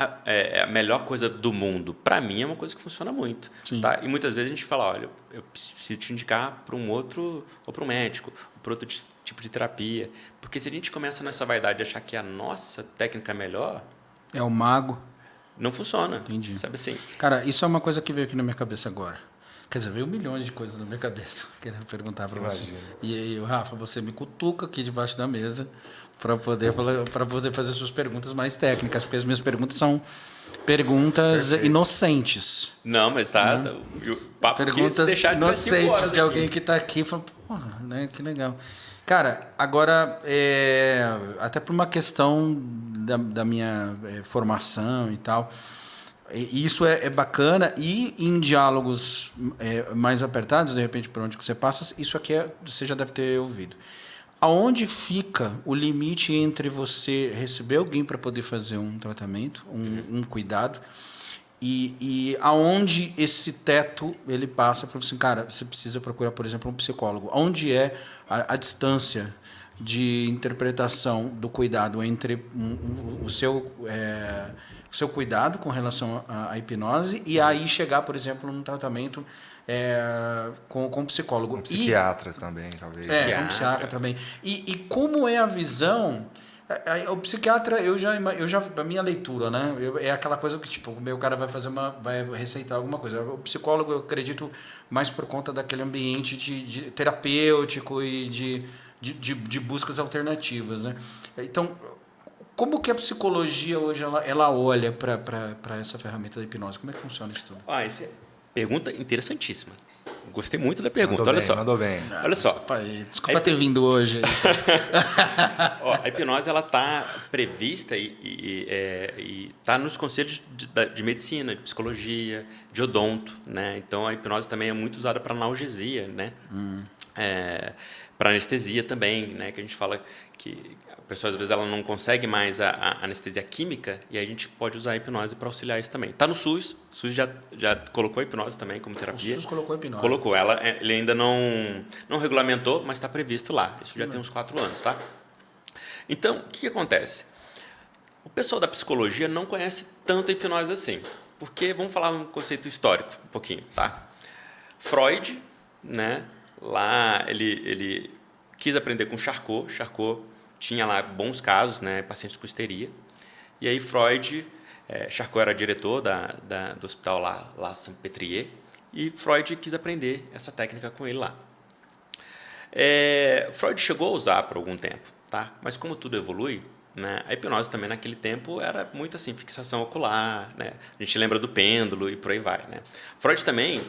a melhor coisa do mundo. Para mim, é uma coisa que funciona muito. Tá? E muitas vezes a gente fala, olha, eu preciso te indicar para um outro, ou para um médico, ou para outro tipo de terapia. Porque se a gente começa nessa vaidade de achar que a nossa técnica é melhor... É o mago. Não funciona. Entendi. Sabe assim? Cara, isso é uma coisa que veio aqui na minha cabeça agora. Quer dizer, veio milhões de coisas na minha cabeça. Querendo perguntar para você. E aí, Rafa, você me cutuca aqui debaixo da mesa... para poder fazer suas perguntas mais técnicas, porque as minhas perguntas são perguntas inocentes. Não, mas tá. Né? O papo perguntas inocentes de alguém que está aqui e fala, porra, né, que legal. Cara, agora, até por uma questão da minha formação e tal, isso é bacana, e em diálogos mais apertados, de repente, por onde que você passa, isso aqui você já deve ter ouvido. Aonde fica o limite entre você receber alguém para poder fazer um tratamento, um cuidado, e aonde esse teto ele passa para você, cara, você precisa procurar, por exemplo, um psicólogo. Onde é a distância de interpretação do cuidado entre o seu cuidado com relação à hipnose e aí chegar, por exemplo, num tratamento com um psicólogo. Um psiquiatra também, talvez. Um psiquiatra também. E como é a visão... O psiquiatra, eu já a minha leitura, né? É aquela coisa que, tipo, o meu cara vai receitar alguma coisa. O psicólogo, eu acredito, mais por conta daquele ambiente de terapêutico e de buscas alternativas, né? Então, como que a psicologia hoje ela olha para essa ferramenta da hipnose? Como é que funciona isso tudo? Essa é pergunta interessantíssima. Gostei muito da pergunta. Mandou bem. Olha só. Desculpa ter vindo hoje. A hipnose ela está prevista e está nos conselhos de medicina, de psicologia, de odonto, né? Então a hipnose também é muito usada para analgesia, né? Para anestesia também, né? Que a gente fala que pessoa às vezes ela não consegue mais a anestesia química e aí a gente pode usar a hipnose para auxiliar isso também. Está no SUS, o SUS já colocou a hipnose também como terapia. O SUS colocou a hipnose. Colocou, ele ainda não regulamentou, mas está previsto lá. Isso já tem uns 4 anos, tá? Então, o que acontece? O pessoal da psicologia não conhece tanto a hipnose assim, porque vamos falar um conceito histórico um pouquinho, tá? Freud, né? Lá ele quis aprender com Charcot. Charcot tinha lá bons casos, né? Pacientes com histeria. E aí Freud, Charcot era diretor do hospital lá Saint-Pétrier, e Freud quis aprender essa técnica com ele lá. Freud chegou a usar por algum tempo, tá? Mas como tudo evolui, né? A hipnose também naquele tempo era muito assim, fixação ocular, né? A gente lembra do pêndulo e por aí vai, né? Freud também,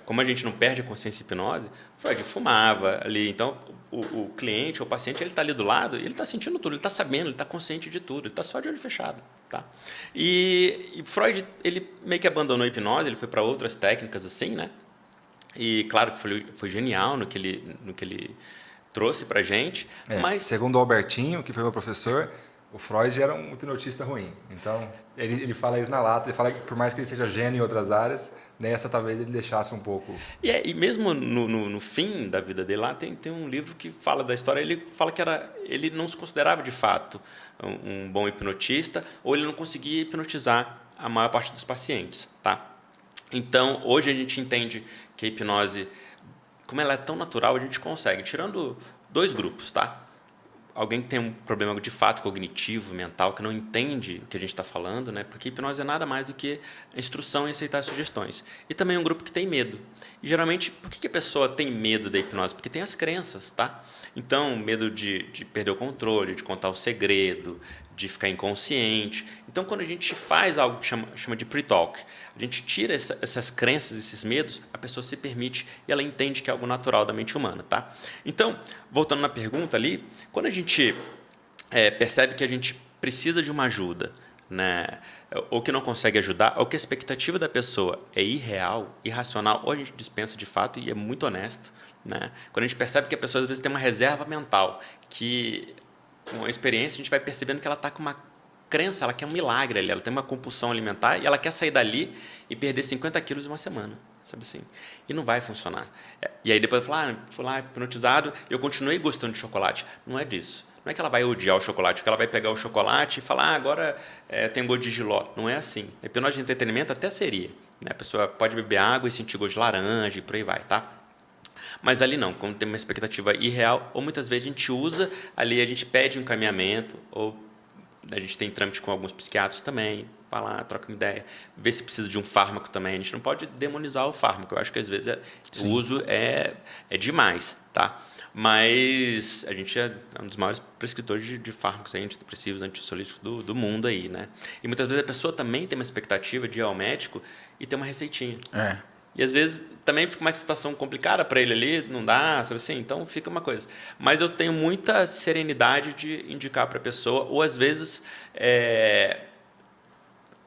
como a gente não perde a consciência em hipnose, Freud fumava ali, então o cliente ou o paciente, ele está ali do lado e ele está sentindo tudo, ele está sabendo, ele está consciente de tudo, ele está só de olho fechado, tá? E Freud, ele meio que abandonou a hipnose, ele foi para outras técnicas assim, né? E claro que foi genial no que ele trouxe para a gente. Mas segundo o Albertinho, que foi meu professor, o Freud era um hipnotista ruim. Então, ele fala isso na lata, ele fala que por mais que ele seja gênio em outras áreas, nessa talvez ele deixasse um pouco... E mesmo no fim da vida dele lá, tem um livro que fala da história, ele fala que ele não se considerava de fato um bom hipnotista, ou ele não conseguia hipnotizar a maior parte dos pacientes, tá? Então, hoje a gente entende que a hipnose, como ela é tão natural, a gente consegue, tirando 2 grupos, tá? Alguém que tem um problema de fato cognitivo, mental, que não entende o que a gente está falando, né? Porque a hipnose é nada mais do que a instrução em aceitar as sugestões. E também um grupo que tem medo. E geralmente, por que a pessoa tem medo da hipnose? Porque tem as crenças, tá? Então, medo de perder o controle, de contar o segredo, de ficar inconsciente. Então, quando a gente faz algo que chama de pre-talk, a gente tira essas crenças, esses medos, a pessoa se permite e ela entende que é algo natural da mente humana, tá? Então, voltando na pergunta ali, quando a gente percebe que a gente precisa de uma ajuda, né, ou que não consegue ajudar, ou que a expectativa da pessoa é irreal, irracional, ou a gente dispensa de fato e é muito honesto, né? Quando a gente percebe que a pessoa às vezes tem uma reserva mental, que com a experiência a gente vai percebendo que ela está com uma crença, ela quer um milagre ali, ela tem uma compulsão alimentar e ela quer sair dali e perder 50 quilos em uma semana, sabe assim? E não vai funcionar. E aí depois fui lá hipnotizado e eu continuei gostando de chocolate. Não é disso. Não é que ela vai odiar o chocolate, que ela vai pegar o chocolate e falar, agora tem gosto de jiló. Não é assim. A hipnose de entretenimento até seria, né? A pessoa pode beber água e sentir gosto de laranja e por aí vai, tá? Mas ali não, quando tem uma expectativa irreal, ou muitas vezes a gente usa, ali a gente pede um encaminhamento, ou a gente tem trâmite com alguns psiquiatras também, vai lá, troca uma ideia, vê se precisa de um fármaco também. A gente não pode demonizar o fármaco, eu acho que às vezes o uso é demais, tá? Mas a gente é um dos maiores prescritores de fármacos, antidepressivos, antipsolíticos do mundo aí, né? E muitas vezes a pessoa também tem uma expectativa de ir ao médico e ter uma receitinha. E às vezes também fica uma situação complicada para ele ali, não dá, sabe assim? Então fica uma coisa. Mas eu tenho muita serenidade de indicar para a pessoa, ou às vezes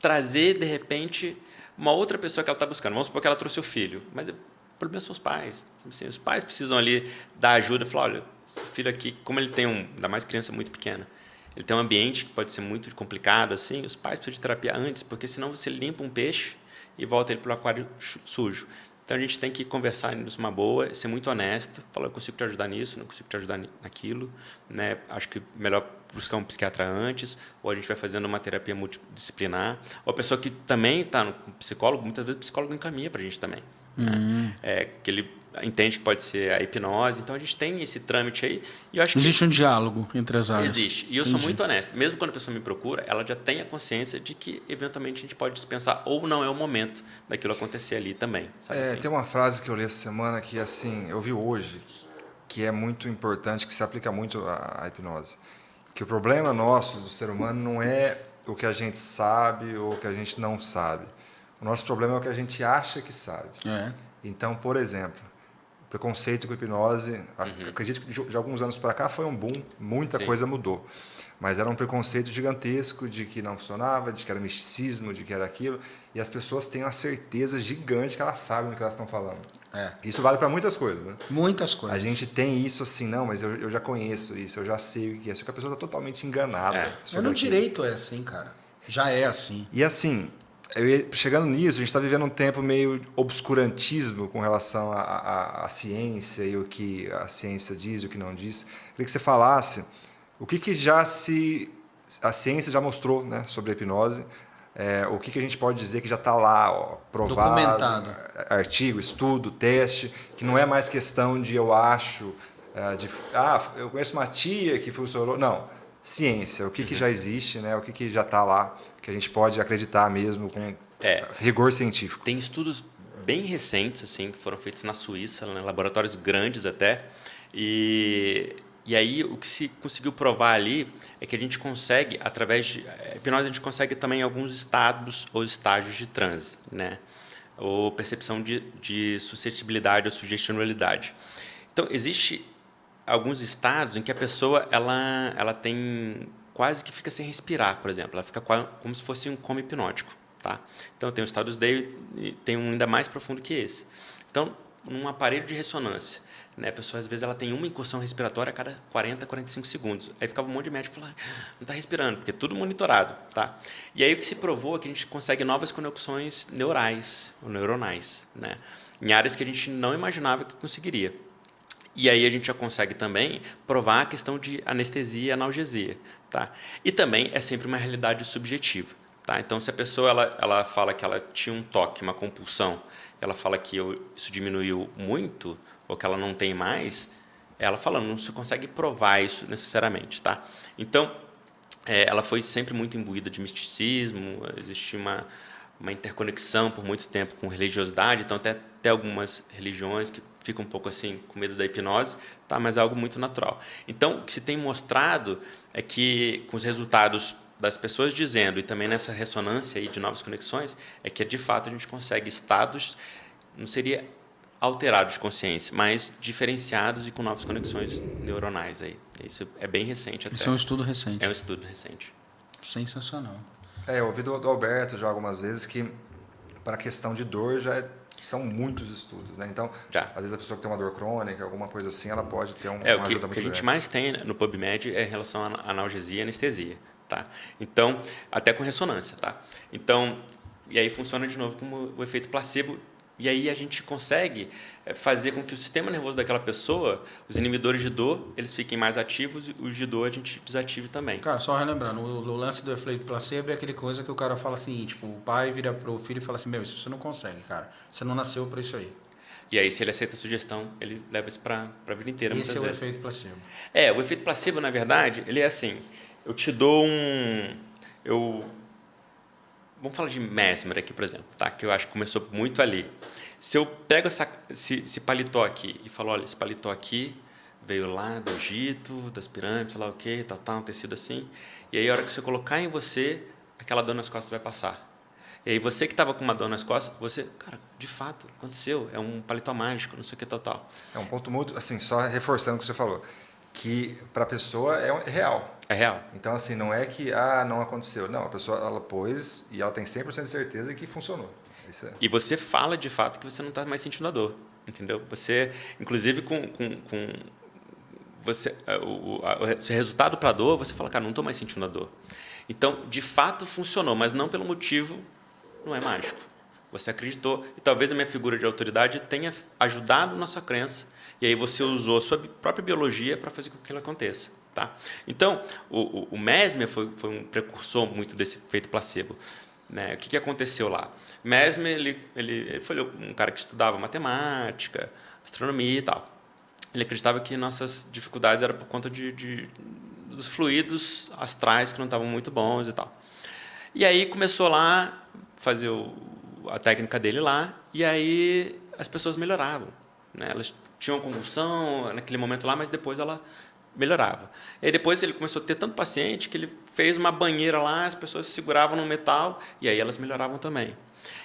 trazer, de repente, uma outra pessoa que ela está buscando. Vamos supor que ela trouxe o filho, mas o problema são os pais. Sabe assim? Os pais precisam ali dar ajuda e falar, olha, esse filho aqui, como ele tem ainda mais criança muito pequena, ele tem um ambiente que pode ser muito complicado, assim, os pais precisam de terapia antes, porque senão você limpa um peixe e volta ele para o aquário sujo. Então, a gente tem que conversar nisso uma boa, ser muito honesto, falar, eu consigo te ajudar nisso, não consigo te ajudar naquilo, né? Acho que melhor buscar um psiquiatra antes, ou a gente vai fazendo uma terapia multidisciplinar, ou a pessoa que também está no psicólogo, muitas vezes o psicólogo encaminha para a gente também. Né? Que ele entende que pode ser a hipnose, então a gente tem esse trâmite aí. E eu acho existe um diálogo entre as áreas. Existe, e eu sou muito honesto. Mesmo quando a pessoa me procura, ela já tem a consciência de que, eventualmente, a gente pode dispensar, ou não é o momento daquilo acontecer ali também. Sabe assim? Tem uma frase que eu li essa semana que, assim, eu vi hoje, que é muito importante, que se aplica muito à hipnose. Que o problema nosso, do ser humano, não é o que a gente sabe ou o que a gente não sabe. O nosso problema é o que a gente acha que sabe. Então, por exemplo, o preconceito com hipnose, acredito que de alguns anos para cá foi um boom, muita coisa mudou. Mas era um preconceito gigantesco de que não funcionava, de que era misticismo, de que era aquilo. E as pessoas têm uma certeza gigante que elas sabem do que elas estão falando. Isso vale para muitas coisas, né? Muitas coisas. A gente tem isso assim, não, mas eu já conheço isso, eu já sei o que é. Só que a pessoa está totalmente enganada. Mas sobre no aquilo. direito é assim, cara. Já é assim. E assim, chegando nisso, a gente está vivendo um tempo meio obscurantismo com relação à ciência e o que a ciência diz e o que não diz. Queria que você falasse o que a ciência já mostrou, né, sobre a hipnose. O que a gente pode dizer que já está lá, ó, provado, Documentado. artigo, estudo, teste, que não é mais questão de eu acho, eu conheço uma tia que funcionou. Não, ciência, o que já existe, né? O que já está lá, que a gente pode acreditar mesmo com rigor científico. Tem estudos bem recentes, assim, que foram feitos na Suíça, né, laboratórios grandes até, e aí o que se conseguiu provar ali é que a gente consegue, através de hipnose, a gente consegue também alguns estados ou estágios de transe, né? Ou percepção de suscetibilidade ou sugestionalidade. Então, existe alguns estados em que a pessoa ela tem quase que fica sem respirar, por exemplo. Ela fica como se fosse um coma hipnótico. Tá? Então, tem os estados D e tem um ainda mais profundo que esse. Então, num aparelho de ressonância, né, a pessoa, às vezes, ela tem uma incursão respiratória a cada 40, 45 segundos. Aí ficava um monte de médico falando, não está respirando, porque é tudo monitorado. Tá? E aí o que se provou é que a gente consegue novas conexões neurais, ou neuronais, né, em áreas que a gente não imaginava que conseguiria. E aí a gente já consegue também provar a questão de anestesia e analgesia. Tá? E também é sempre uma realidade subjetiva. Tá? Então, se a pessoa ela fala que ela tinha um toque, uma compulsão, ela fala que isso diminuiu muito, ou que ela não tem mais, ela fala, não se consegue provar isso necessariamente. Tá? Então, ela foi sempre muito imbuída de misticismo, existia uma interconexão por muito tempo com religiosidade, então até algumas religiões que ficam um pouco assim com medo da hipnose, tá? Mas é algo muito natural. Então, o que se tem mostrado é que, com os resultados das pessoas dizendo, e também nessa ressonância aí de novas conexões, é que de fato a gente consegue estados, não seria alterados de consciência, mas diferenciados e com novas conexões neuronais aí. Isso é bem recente até. Isso é um estudo recente. É um estudo recente. Sensacional. Eu ouvi do Alberto já algumas vezes que para a questão de dor são muitos estudos, né? Então, às vezes a pessoa que tem uma dor crônica, alguma coisa assim, ela pode ter uma ajuda muito grande. O que a gente mais tem no PubMed é em relação à analgesia e anestesia, tá? Então, até com ressonância, tá? Então, e aí funciona de novo como o efeito placebo, e aí a gente consegue fazer com que o sistema nervoso daquela pessoa, os inibidores de dor, eles fiquem mais ativos e os de dor a gente desative também. Cara, só relembrando, o lance do efeito placebo é aquele coisa que o cara fala assim, tipo, o pai vira pro filho e fala assim, isso você não consegue, cara. Você não nasceu para isso aí. E aí, se ele aceita a sugestão, ele leva isso para a vida inteira. Esse é o vezes. efeito placebo. O efeito placebo, na verdade, ele é assim, eu te dou vamos falar de Mesmer aqui, por exemplo, tá? Que eu acho que começou muito ali. Se eu pego esse paletó aqui e falo, olha, esse paletó aqui veio lá do Egito, das pirâmides, sei lá o que, um tecido assim, e aí a hora que você colocar em você, aquela dor nas costas vai passar. E aí você que estava com uma dor nas costas, você, cara, de fato, aconteceu, é um paletó mágico, não sei o que, tal. É um ponto muito, assim, só reforçando o que você falou, que para a pessoa é real. É real. Então, assim, não é que, não aconteceu. Não, a pessoa, ela pôs e ela tem 100% de certeza que funcionou. Isso é. E você fala, de fato, que você não está mais sentindo a dor, entendeu? Você, inclusive, o resultado para a dor, você fala, cara, não estou mais sentindo a dor. Então, de fato, funcionou, mas não pelo motivo, não é mágico. Você acreditou, e talvez a minha figura de autoridade tenha ajudado na sua crença, e aí você usou a sua própria biologia para fazer com que aquilo aconteça. Tá? Então, o Mesmer foi um precursor muito desse efeito placebo. Né? O que aconteceu lá? Mesmer ele foi um cara que estudava matemática, astronomia e tal. Ele acreditava que nossas dificuldades eram por conta dos fluidos astrais que não estavam muito bons e tal. E aí começou lá a fazer a técnica dele lá, e aí as pessoas melhoravam. Né? Elas tinham convulsão naquele momento lá, mas depois ela melhorava. E depois ele começou a ter tanto paciente que ele fez uma banheira lá, as pessoas se seguravam no metal e aí elas melhoravam também.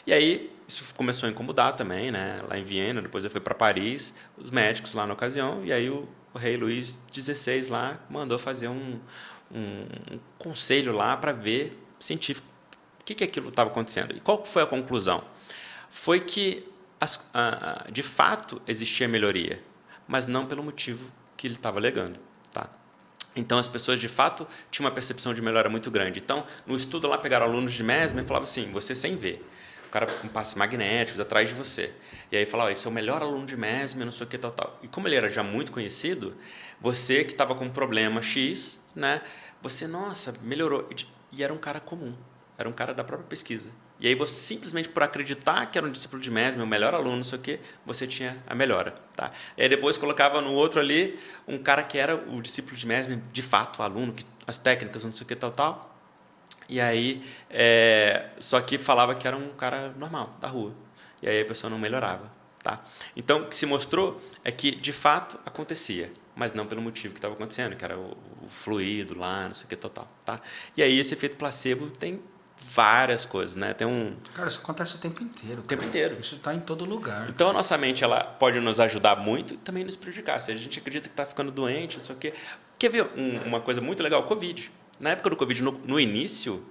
E aí isso começou a incomodar também, né? Lá em Viena, depois ele foi para Paris, os médicos lá na ocasião, e aí o rei Luís XVI lá mandou fazer um conselho lá para ver científico o que aquilo estava acontecendo. E qual foi a conclusão? Foi que de fato existia melhoria, mas não pelo motivo que ele estava alegando. Tá? Então, as pessoas, de fato, tinham uma percepção de melhora muito grande. Então, no estudo lá, pegaram alunos de Mesmer e falavam assim, você sem ver, o cara com passes magnéticos atrás de você. E aí falava, esse é o melhor aluno de Mesmer, não sei o que, tal, tal. E como ele era já muito conhecido, você que estava com um problema X, né, você, nossa, melhorou. E era um cara comum, era um cara da própria pesquisa. E aí você, simplesmente por acreditar que era um discípulo de Mesmer, o melhor aluno, não sei o quê, você tinha a melhora. Tá? E aí depois colocava no outro ali um cara que era o discípulo de Mesmer, de fato, o aluno, que, as técnicas, não sei o que, tal, tal. E aí, só que falava que era um cara normal, da rua. E aí a pessoa não melhorava. Tá? Então, o que se mostrou é que, de fato, acontecia, mas não pelo motivo que estava acontecendo, que era o fluido lá, não sei o que, tal, tal. Tá? E aí esse efeito placebo tem várias coisas, né? Tem Cara, isso acontece o tempo inteiro. O tempo inteiro. Isso está em todo lugar. Então a nossa mente ela pode nos ajudar muito e também nos prejudicar. Se a gente acredita que está ficando doente, não sei o quê. Quer ver uma coisa muito legal? O Covid. Na época do Covid, no início,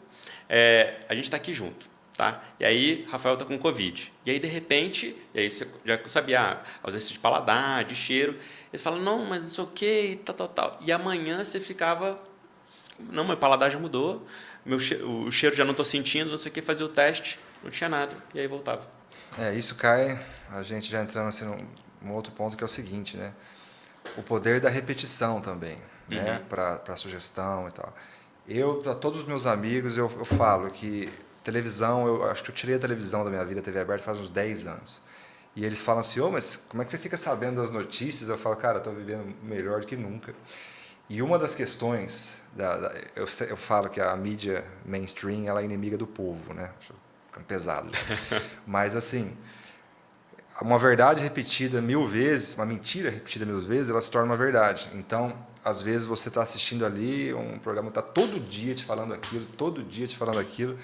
a gente está aqui junto. Tá? E aí, Rafael está com Covid. E aí, de repente, e aí você já sabia, ausência de paladar, de cheiro. Eles falam, não, mas não sei o quê, tal, tal, tal. E amanhã você ficava, não, meu paladar já mudou. O cheiro já não estou sentindo, não sei o que, fazia o teste, não tinha nada, e aí voltava. Isso cai, a gente já entrando assim, num outro ponto que é o seguinte, né? O poder da repetição também, né? Para sugestão e tal. Para todos os meus amigos, eu falo que televisão, eu acho que eu tirei a televisão da minha vida, a TV aberta, faz uns 10 anos. E eles falam assim, mas como é que você fica sabendo das notícias? Eu falo, cara, estou vivendo melhor do que nunca. E uma das questões, eu falo que a mídia mainstream ela é inimiga do povo, né? Ficando pesado. Mas, assim, uma verdade repetida 1000 vezes, uma mentira repetida 1000 vezes, ela se torna uma verdade. Então, às vezes você está assistindo ali um programa que está todo dia te falando aquilo, todo dia te falando aquilo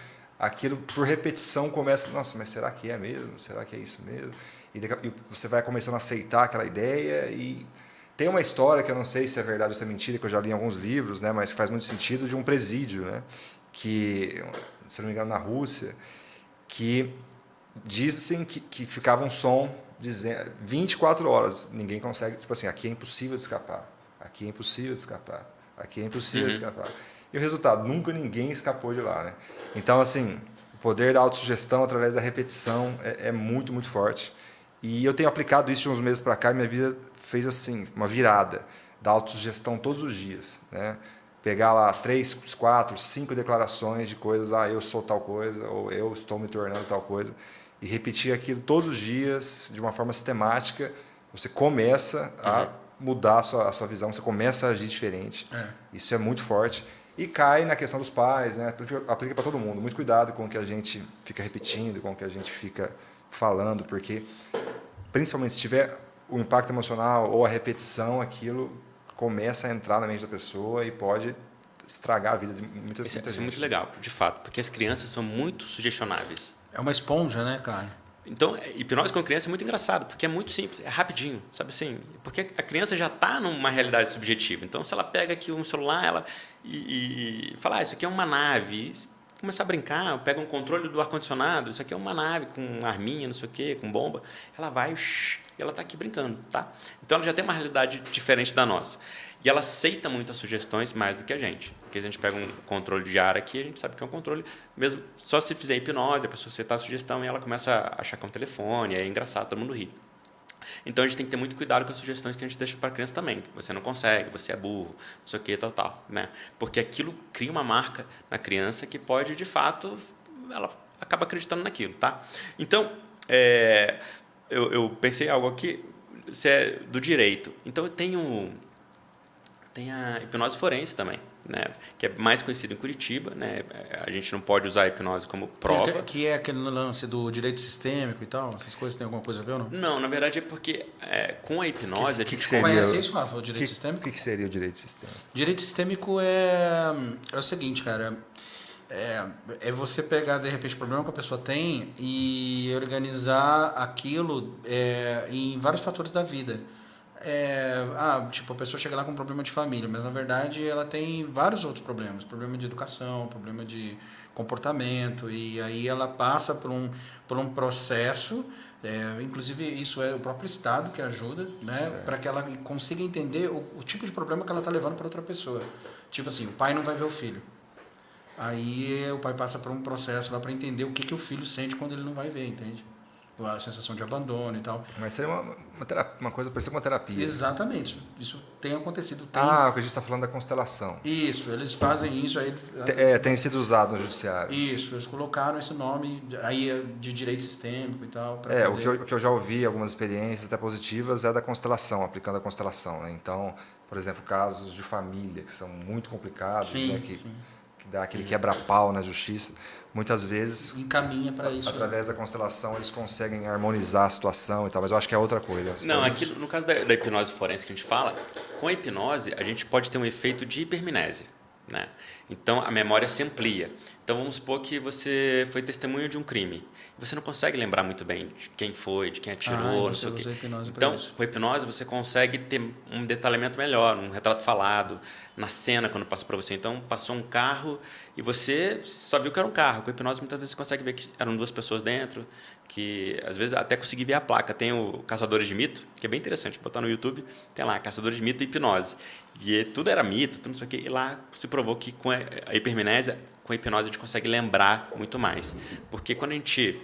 por repetição começa, nossa, mas será que é mesmo? Será que é isso mesmo? E você vai começando a aceitar aquela ideia e... Tem uma história que eu não sei se é verdade ou se é mentira, que eu já li em alguns livros, né, mas faz muito sentido, de um presídio, né, que, se não me engano, na Rússia, que dizem que ficava um som dizendo 24 horas, ninguém consegue, tipo assim, aqui é impossível de escapar, aqui é impossível de escapar, aqui é impossível de escapar. E o resultado, nunca ninguém escapou de lá. Né? Então, assim, o poder da autossugestão através da repetição é muito, muito forte. E eu tenho aplicado isso de uns meses para cá e minha vida fez assim, uma virada da autossugestão todos os dias. Né? Pegar lá 3, 4, 5 declarações de coisas, eu sou tal coisa, ou eu estou me tornando tal coisa, e repetir aquilo todos os dias de uma forma sistemática, você começa a mudar a sua visão, você começa a agir diferente. Isso é muito forte. E cai na questão dos pais, né? Aplica para todo mundo. Muito cuidado com o que a gente fica repetindo, com o que a gente fica falando, porque principalmente se tiver o impacto emocional ou a repetição, aquilo começa a entrar na mente da pessoa e pode estragar a vida de muita gente. Isso é muito legal, de fato, porque as crianças são muito sugestionáveis. É uma esponja, né, cara? Então, hipnose com criança é muito engraçado, porque é muito simples, é rapidinho, sabe assim? Porque a criança já está numa realidade subjetiva. Então, se ela pega aqui um celular e fala, isso aqui é uma nave, começar a brincar, pega um controle do ar-condicionado, isso aqui é uma nave com arminha, não sei o quê, com bomba, ela vai e ela está aqui brincando, tá? Então, ela já tem uma realidade diferente da nossa. E ela aceita muito as sugestões mais do que a gente. Porque a gente pega um controle de ar aqui, a gente sabe que é um controle, mesmo só se fizer hipnose, a pessoa aceitar a sugestão e ela começa a achar que é um telefone, é engraçado, todo mundo ri. Então a gente tem que ter muito cuidado com as sugestões que a gente deixa para a criança também. Você não consegue, você é burro, não sei o que, tal, né? Porque aquilo cria uma marca na criança que pode, de fato, ela acaba acreditando naquilo, tá? Então, eu pensei algo aqui, isso é do direito. Então tem a hipnose forense também, né? Que é mais conhecida em Curitiba, né? A gente não pode usar a hipnose como prova. Que é aquele lance do direito sistêmico e tal? Essas coisas têm alguma coisa a ver ou não? Não, na verdade é porque com a hipnose... que seria? Conhece isso, Rafa, o direito sistêmico? O que seria o direito sistêmico? Direito sistêmico é o seguinte, cara. É você pegar, de repente, o problema que a pessoa tem e organizar aquilo em vários fatores da vida. tipo, a pessoa chega lá com um problema de família, mas na verdade ela tem vários outros problemas, problema de educação, problema de comportamento, e aí ela passa por um processo, inclusive isso é o próprio Estado que ajuda, né, para que ela consiga entender o tipo de problema que ela está levando para outra pessoa. Tipo assim, o pai não vai ver o filho. Aí o pai passa por um processo lá para entender o que o filho sente quando ele não vai ver, entende? A sensação de abandono e tal. Mas seria uma coisa parecida com uma terapia. Exatamente. Isso tem acontecido. O que a gente está falando da constelação. Isso, eles fazem isso aí. Tem sido usado no judiciário. Isso, eles colocaram esse nome aí de direito sistêmico e tal. O que eu já ouvi, algumas experiências até positivas, é da constelação, aplicando a constelação. Né? Então, por exemplo, casos de família que são muito complicados, né? Que dá aquele quebra-pau na justiça, muitas vezes encaminha para isso. Através da constelação eles conseguem harmonizar a situação e tal, mas eu acho que é outra coisa. Não, aqui no caso da hipnose forense que a gente fala, com a hipnose a gente pode ter um efeito de hipermnésia, né? Então a memória se amplia. Então vamos supor que você foi testemunha de um crime. Você não consegue lembrar muito bem de quem foi, de quem atirou, não sei o quê. Então, com a hipnose você consegue ter um detalhamento melhor, um retrato falado, na cena quando passa para você. Então, passou um carro e você só viu que era um carro. Com a hipnose, muitas vezes você consegue ver que eram 2 pessoas dentro, que às vezes até conseguir ver a placa. Tem o Caçadores de Mito, que é bem interessante, botar no YouTube, tem lá, Caçadores de Mito e hipnose. E tudo era mito, tudo não sei o quê. E lá se provou que com a hipermnésia, com a hipnose a gente consegue lembrar muito mais. Porque quando a gente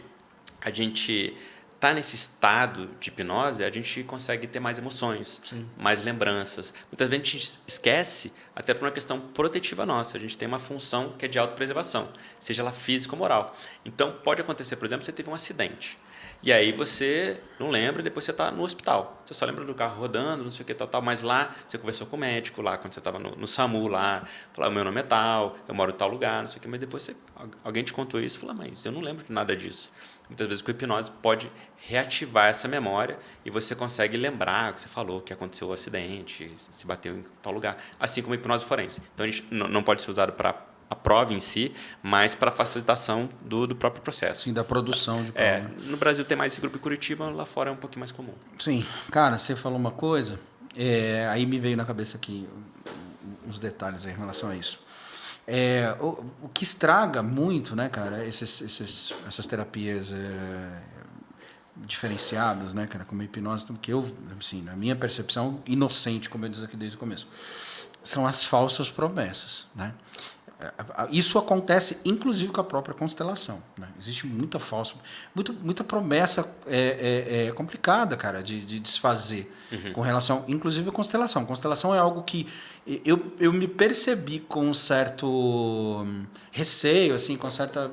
está nesse estado de hipnose, a gente consegue ter mais emoções, mais lembranças. Muitas vezes a gente esquece, até por uma questão protetiva nossa. A gente tem uma função que é de autopreservação, seja ela física ou moral. Então, pode acontecer, por exemplo, você teve um acidente. E aí você não lembra e depois você está no hospital. Você só lembra do carro rodando, não sei o que, tal. Mas lá você conversou com o médico, lá quando você estava no SAMU, lá, falou, meu nome é tal, eu moro em tal lugar, não sei o que. Mas depois alguém te contou isso e falou, mas eu não lembro de nada disso. Muitas vezes com a hipnose pode reativar essa memória e você consegue lembrar o que você falou, que aconteceu o acidente, se bateu em tal lugar. Assim como a hipnose forense. Então a gente não pode ser usado para a prova em si, mas para a facilitação do próprio processo. Sim, da produção de prova. No Brasil tem mais esse grupo em Curitiba, lá fora é um pouquinho mais comum. Sim. Cara, você falou uma coisa, aí me veio na cabeça aqui uns detalhes aí em relação a isso. O que estraga muito, né, cara, essas terapias diferenciadas, né, cara, como a hipnose, que eu, assim, na minha percepção, inocente, como eu disse aqui desde o começo, são as falsas promessas, né? Isso acontece, inclusive, com a própria constelação. Né? Existe muita falsa, muita promessa complicada, cara, de desfazer com relação, inclusive, à constelação. Constelação é algo que eu me percebi com um certo receio, assim, com certa...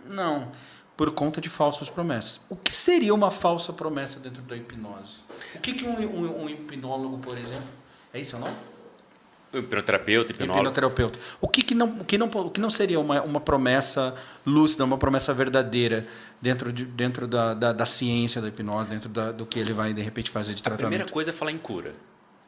Não, por conta de falsas promessas. O que seria uma falsa promessa dentro da hipnose? O que um hipnólogo, por exemplo... É isso o nome? Hipnoterapeuta, hipnólogo. Hipnoterapeuta. O que não seria uma promessa lúcida, uma promessa verdadeira dentro da ciência da hipnose, dentro do que ele vai, de repente, fazer de tratamento? A primeira coisa é falar em cura.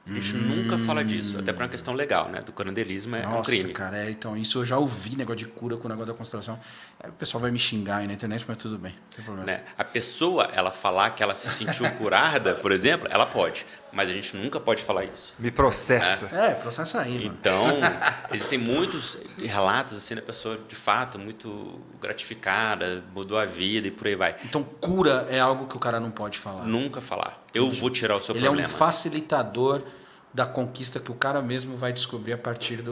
A gente nunca fala disso, até por uma questão legal, né? Do curandelismo é um crime. Nossa, cara, então isso eu já ouvi, negócio de cura com o negócio da constelação. O pessoal vai me xingar aí na internet, mas tudo bem, não tem problema. Né? A pessoa, ela falar que ela se sentiu curada, por exemplo, ela pode, mas a gente nunca pode falar isso. Me processa. Processa aí, mano. Então, existem muitos relatos assim da pessoa, de fato, muito gratificada, mudou a vida e por aí vai. Então, cura é algo que o cara não pode falar. Nunca falar. Eu vou tirar o seu problema. Ele é um facilitador da conquista que o cara mesmo vai descobrir a partir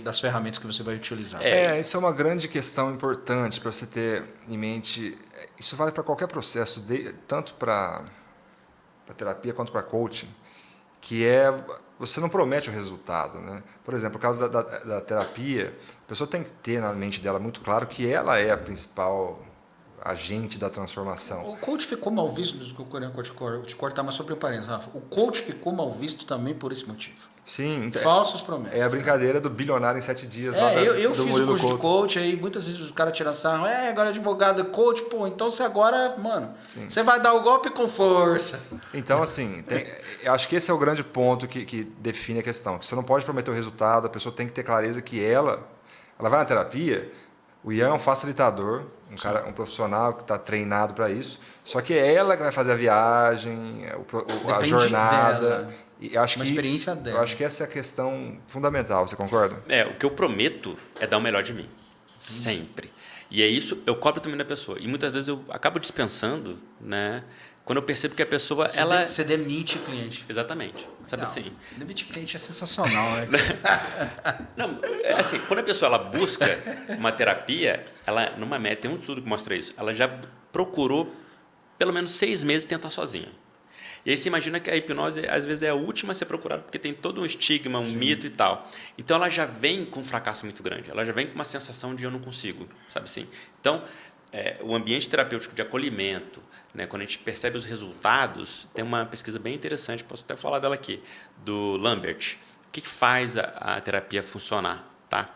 das ferramentas que você vai utilizar. Isso é uma grande questão importante para você ter em mente. Isso vale para qualquer processo, tanto para terapia quanto para coaching, que você não promete o resultado. Né? Por exemplo, no caso da terapia, a pessoa tem que ter na mente dela muito claro que ela é a principal agente da transformação. O coach ficou mal visto, te cortar, mas sobre o parênteses, Rafa. O coach ficou mal visto também por esse motivo. Sim. Falsas promessas. É a brincadeira do bilionário em 7 dias. Eu fiz curso de coach, aí muitas vezes o cara tira sarro, agora advogado, coach, pô, então você agora, mano, você vai dar o golpe com força. Então, assim, eu acho que esse é o grande ponto que define a questão. Que você não pode prometer o resultado, a pessoa tem que ter clareza que ela vai na terapia O Ian é um facilitador, um profissional que está treinado para isso. Só que é ela que vai fazer a viagem, a jornada. Dela. E acho Uma que, experiência dela. Eu acho que essa é a questão fundamental. Você concorda? O que eu prometo é dar o melhor de mim. Sempre. E é isso, eu cobro também da pessoa. E muitas vezes eu acabo dispensando, né? Quando eu percebo que a pessoa, Você demite o cliente. Exatamente. Sabe assim? Demite o cliente é sensacional, né? Não, assim, quando a pessoa ela busca uma terapia, ela, numa meta, tem um estudo que mostra isso, ela já procurou pelo menos 6 meses tentar sozinha. E aí você imagina que a hipnose, às vezes, é a última a ser procurada, porque tem todo um estigma, um mito e tal. Então, ela já vem com um fracasso muito grande. Ela já vem com uma sensação de eu não consigo, sabe assim? Então, o ambiente terapêutico de acolhimento, né, quando a gente percebe os resultados, tem uma pesquisa bem interessante, posso até falar dela aqui, do Lambert. O que faz a terapia funcionar, tá?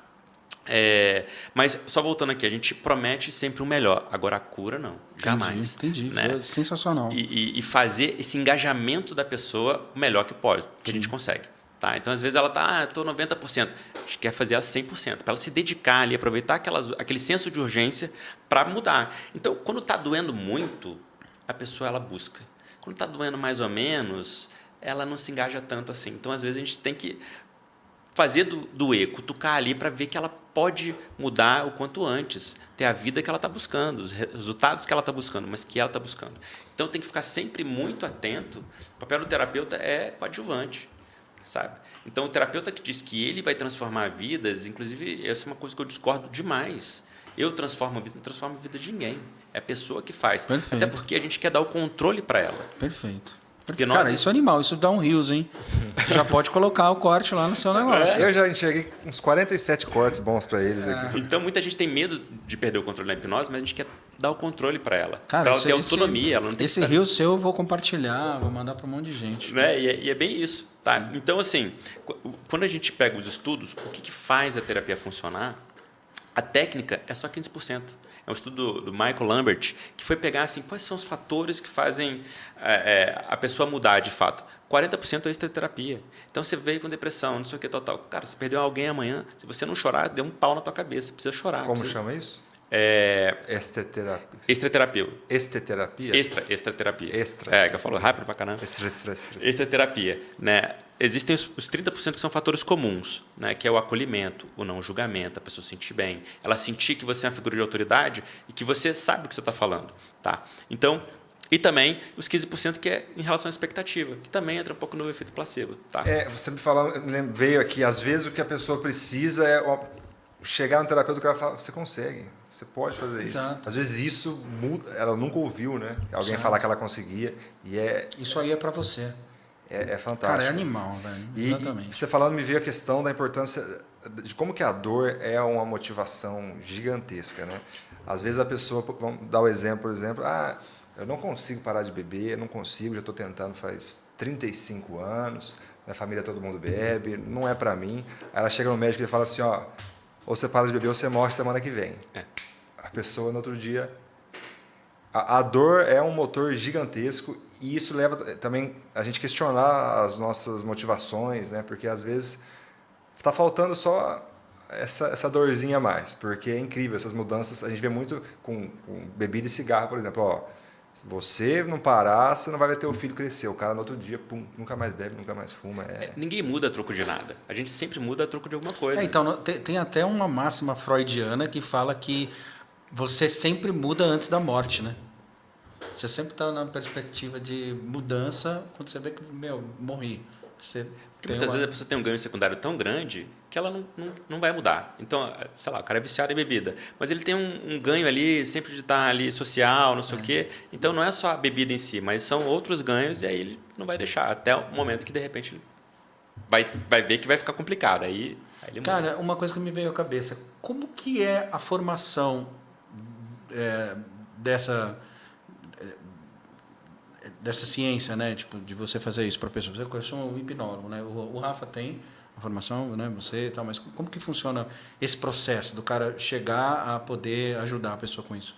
Mas, só voltando aqui, a gente promete sempre o melhor. Agora, a cura, não. Jamais. Entendi. Né? Sensacional. E fazer esse engajamento da pessoa o melhor que pode, que a gente consegue. Tá? Então, às vezes, ela está, estou 90%. A gente quer fazer ela 100%, para ela se dedicar ali, aproveitar aquele senso de urgência para mudar. Então, quando está doendo muito, a pessoa ela busca. Quando está doendo mais ou menos, ela não se engaja tanto assim. Então, às vezes, a gente tem que fazer doer, cutucar ali para ver que ela pode mudar o quanto antes, ter a vida que ela está buscando, os resultados que ela está buscando, mas que ela está buscando. Então, tem que ficar sempre muito atento. O papel do terapeuta é coadjuvante, sabe? Então, o terapeuta que diz que ele vai transformar vidas, inclusive, essa é uma coisa que eu discordo demais. Eu transformo a vida, não transformo a vida de ninguém. É a pessoa que faz. Perfeito. Até porque a gente quer dar o controle para ela. Perfeito. Hipnose- Cara, isso é animal, isso dá um rios, hein? Já pode colocar o corte lá no seu negócio. Eu já enxerguei uns 47 cortes bons para eles aqui. Então, muita gente tem medo de perder o controle da hipnose, mas a gente quer dar o controle para ela. Cara, Pra ela ter autonomia. Ela não tem esse que rio seu eu vou compartilhar, vou mandar para um monte de gente. né? E é bem isso. Tá? Então, assim, quando a gente pega os estudos, o que faz a terapia funcionar? A técnica é só 15%. É um estudo do Michael Lambert, que foi pegar assim, quais são os fatores que fazem a pessoa mudar de fato. 40% é extraterapia. Então, você veio com depressão, não sei o que, tal. Cara, você perdeu alguém amanhã. Se você não chorar, deu um pau na tua cabeça. Precisa chorar. Como chama isso? Esteterapia. Extraterapia. Esteterapia? Extraterapia. Extra. Que eu falo rápido pra caramba. Extra. Extraterapia, né? Existem os 30% que são fatores comuns, né? Que é o acolhimento, o não julgamento, a pessoa se sentir bem, ela sentir que você é uma figura de autoridade e que você sabe o que você está falando, tá? Então, e também os 15% que é em relação à expectativa, que também entra um pouco no efeito placebo, tá? Você me falou, veio aqui, às vezes o que a pessoa precisa é chegar no terapeuta que ela fala, você consegue, você pode fazer isso. Exato. Às vezes isso muda, ela nunca ouviu, né? Alguém falar que ela conseguia e Isso aí é para você. é fantástico. Cara, é animal, velho. Exatamente. E você falando, me veio a questão da importância de como que a dor é uma motivação gigantesca, né? Às vezes a pessoa, vamos dar o exemplo, por exemplo, eu não consigo parar de beber, eu não consigo, já estou tentando faz 35 anos, minha família todo mundo bebe, não é para mim. Aí ela chega no médico e fala assim, ou você para de beber ou você morre semana que vem. A pessoa no outro dia... A dor é um motor gigantesco e isso leva também a gente questionar as nossas motivações, né? Porque às vezes está faltando só essa dorzinha a mais, porque é incrível essas mudanças. A gente vê muito com bebida e cigarro, por exemplo. Se você não parar, você não vai ver teu filho crescer. O cara no outro dia, nunca mais bebe, nunca mais fuma. Ninguém muda a troco de nada. A gente sempre muda a troco de alguma coisa. Então, tem até uma máxima freudiana que fala que você sempre muda antes da morte, né? Você sempre está na perspectiva de mudança quando você vê que, morri. Porque muitas vezes a pessoa tem um ganho secundário tão grande que ela não vai mudar. Então, sei lá, o cara é viciado em bebida, mas ele tem um ganho ali, sempre de estar ali social, não sei o quê. Então, não é só a bebida em si, mas são outros ganhos e aí ele não vai deixar até o momento que, de repente, ele vai ver que vai ficar complicado. Aí ele muda. Cara, uma coisa que me veio à cabeça. Como que é a formação dessa ciência, né? Tipo, de você fazer isso para pessoas? Eu sou um hipnólogo, né? O Rafa tem a formação, né? Você e tal, mas como que funciona esse processo do cara chegar a poder ajudar a pessoa com isso?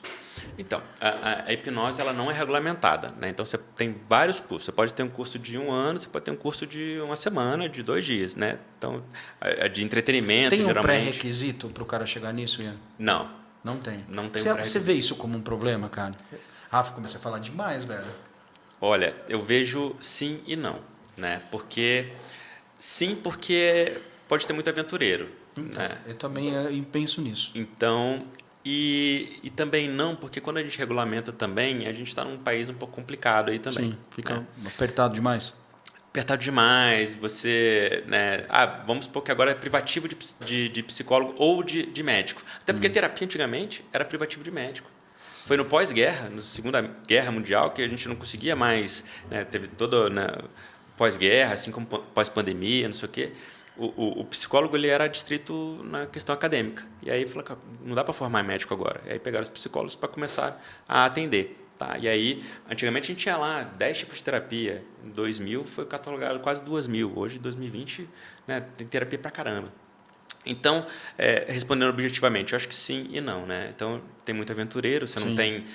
Então, a hipnose ela não é regulamentada, né? Então, você tem vários cursos. Você pode ter um curso de 1 ano, você pode ter um curso de 1 semana, de 2 dias, né? Então, de entretenimento, tem um geralmente... pré-requisito para o cara chegar nisso, Ian? Não. Não tem. Não tem Você vê isso como um problema, cara? Rafa, comecei a falar demais, velho. Olha, eu vejo sim e não, né? Porque pode ter muito aventureiro, Então, né? eu também penso nisso. Então, e também não, porque quando a gente regulamenta também, a gente está num país um pouco complicado aí também. Sim, fica né? apertado demais. Apertado demais, você, né? Vamos supor que agora é privativo de psicólogo ou de médico. Até porque terapia antigamente era privativo de médico. Foi no pós-guerra, na Segunda Guerra Mundial, que a gente não conseguia mais, né? Teve toda, né, pós-guerra, assim como pós-pandemia, não sei o quê. O psicólogo ele era distrito na questão acadêmica. E aí falou, não dá para formar médico agora. E aí pegaram os psicólogos para começar a atender. Tá? E aí, antigamente a gente tinha lá 10 tipos de terapia. Em 2000 foi catalogado quase 2.000. Hoje, em 2020, né, tem terapia pra caramba. Então, respondendo objetivamente, eu acho que sim e não. Né? Então, tem muito aventureiro, você não tem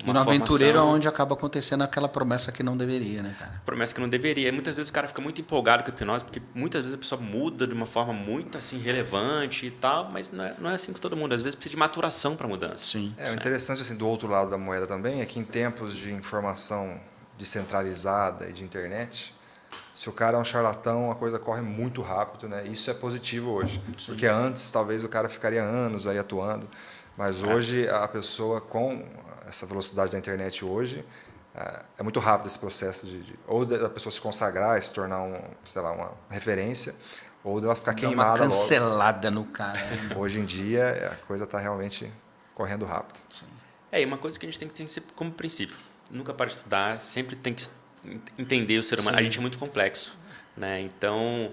e no aventureiro é onde acaba acontecendo aquela promessa que não deveria, né, cara? Promessa que não deveria. E muitas vezes o cara fica muito empolgado com a hipnose, porque muitas vezes a pessoa muda de uma forma muito assim relevante e tal, mas não é assim com todo mundo. Às vezes precisa de maturação para mudança. Sim. O interessante assim do outro lado da moeda também é que em tempos de informação descentralizada e de internet, se o cara é um charlatão, a coisa corre muito rápido, né? Isso é positivo hoje, porque antes talvez o cara ficaria anos aí atuando, mas hoje a pessoa com essa velocidade da internet hoje é muito rápido esse processo ou da pessoa se consagrar, se tornar uma referência, ou dela ficar queimada uma cancelada logo. No cara. Hoje em dia a coisa está realmente correndo rápido. Sim. E uma coisa que a gente tem que ter como princípio, nunca para de estudar, sempre tem que entender o ser humano. Sim. A gente é muito complexo, né? Então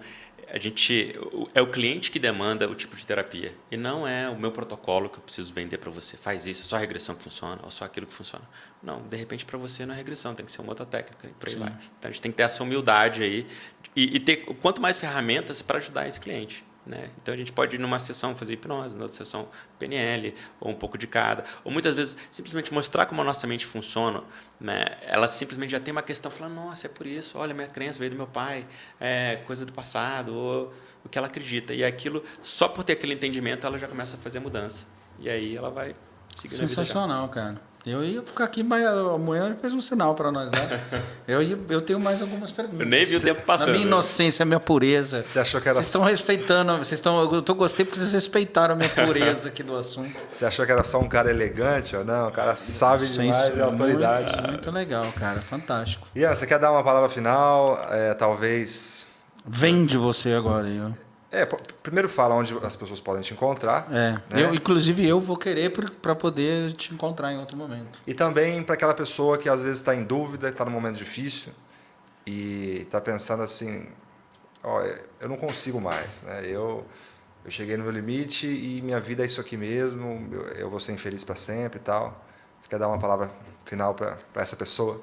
é o cliente que demanda o tipo de terapia e não é o meu protocolo que eu preciso vender para você. Faz isso, é só a regressão que funciona ou só aquilo que funciona. Não, de repente para você não é regressão, tem que ser uma outra técnica e por aí vai. Então a gente tem que ter essa humildade aí e ter quanto mais ferramentas para ajudar esse cliente. Né? Então a gente pode ir numa sessão fazer hipnose, na outra sessão PNL, ou um pouco de cada. Ou muitas vezes simplesmente mostrar como a nossa mente funciona. Né? Ela simplesmente já tem uma questão, fala, nossa, é por isso, olha, minha crença veio do meu pai, é coisa do passado, ou o que ela acredita. E aquilo, só por ter aquele entendimento, ela já começa a fazer a mudança. E aí ela vai seguir a vida. Sensacional, cara. Eu ia ficar aqui, mas amanhã fez um sinal para nós, né? Eu tenho mais algumas perguntas. Eu nem vi o tempo passando. A minha inocência, a minha pureza. Você achou que era... Vocês estão respeitando, eu gostei porque vocês respeitaram a minha pureza aqui do assunto. Você achou que era só um cara elegante ou não? O cara sabe demais, é autoridade. Muito legal, cara. Fantástico. Ian, você quer dar uma palavra final? Talvez... Vem de você agora, Ian. Primeiro fala onde as pessoas podem te encontrar. Né? Inclusive eu vou querer para poder te encontrar em outro momento. E também para aquela pessoa que às vezes está em dúvida, está num momento difícil e está pensando assim, eu não consigo mais, né? Eu cheguei no meu limite e minha vida é isso aqui mesmo, eu vou ser infeliz para sempre e tal. Você quer dar uma palavra final para essa pessoa?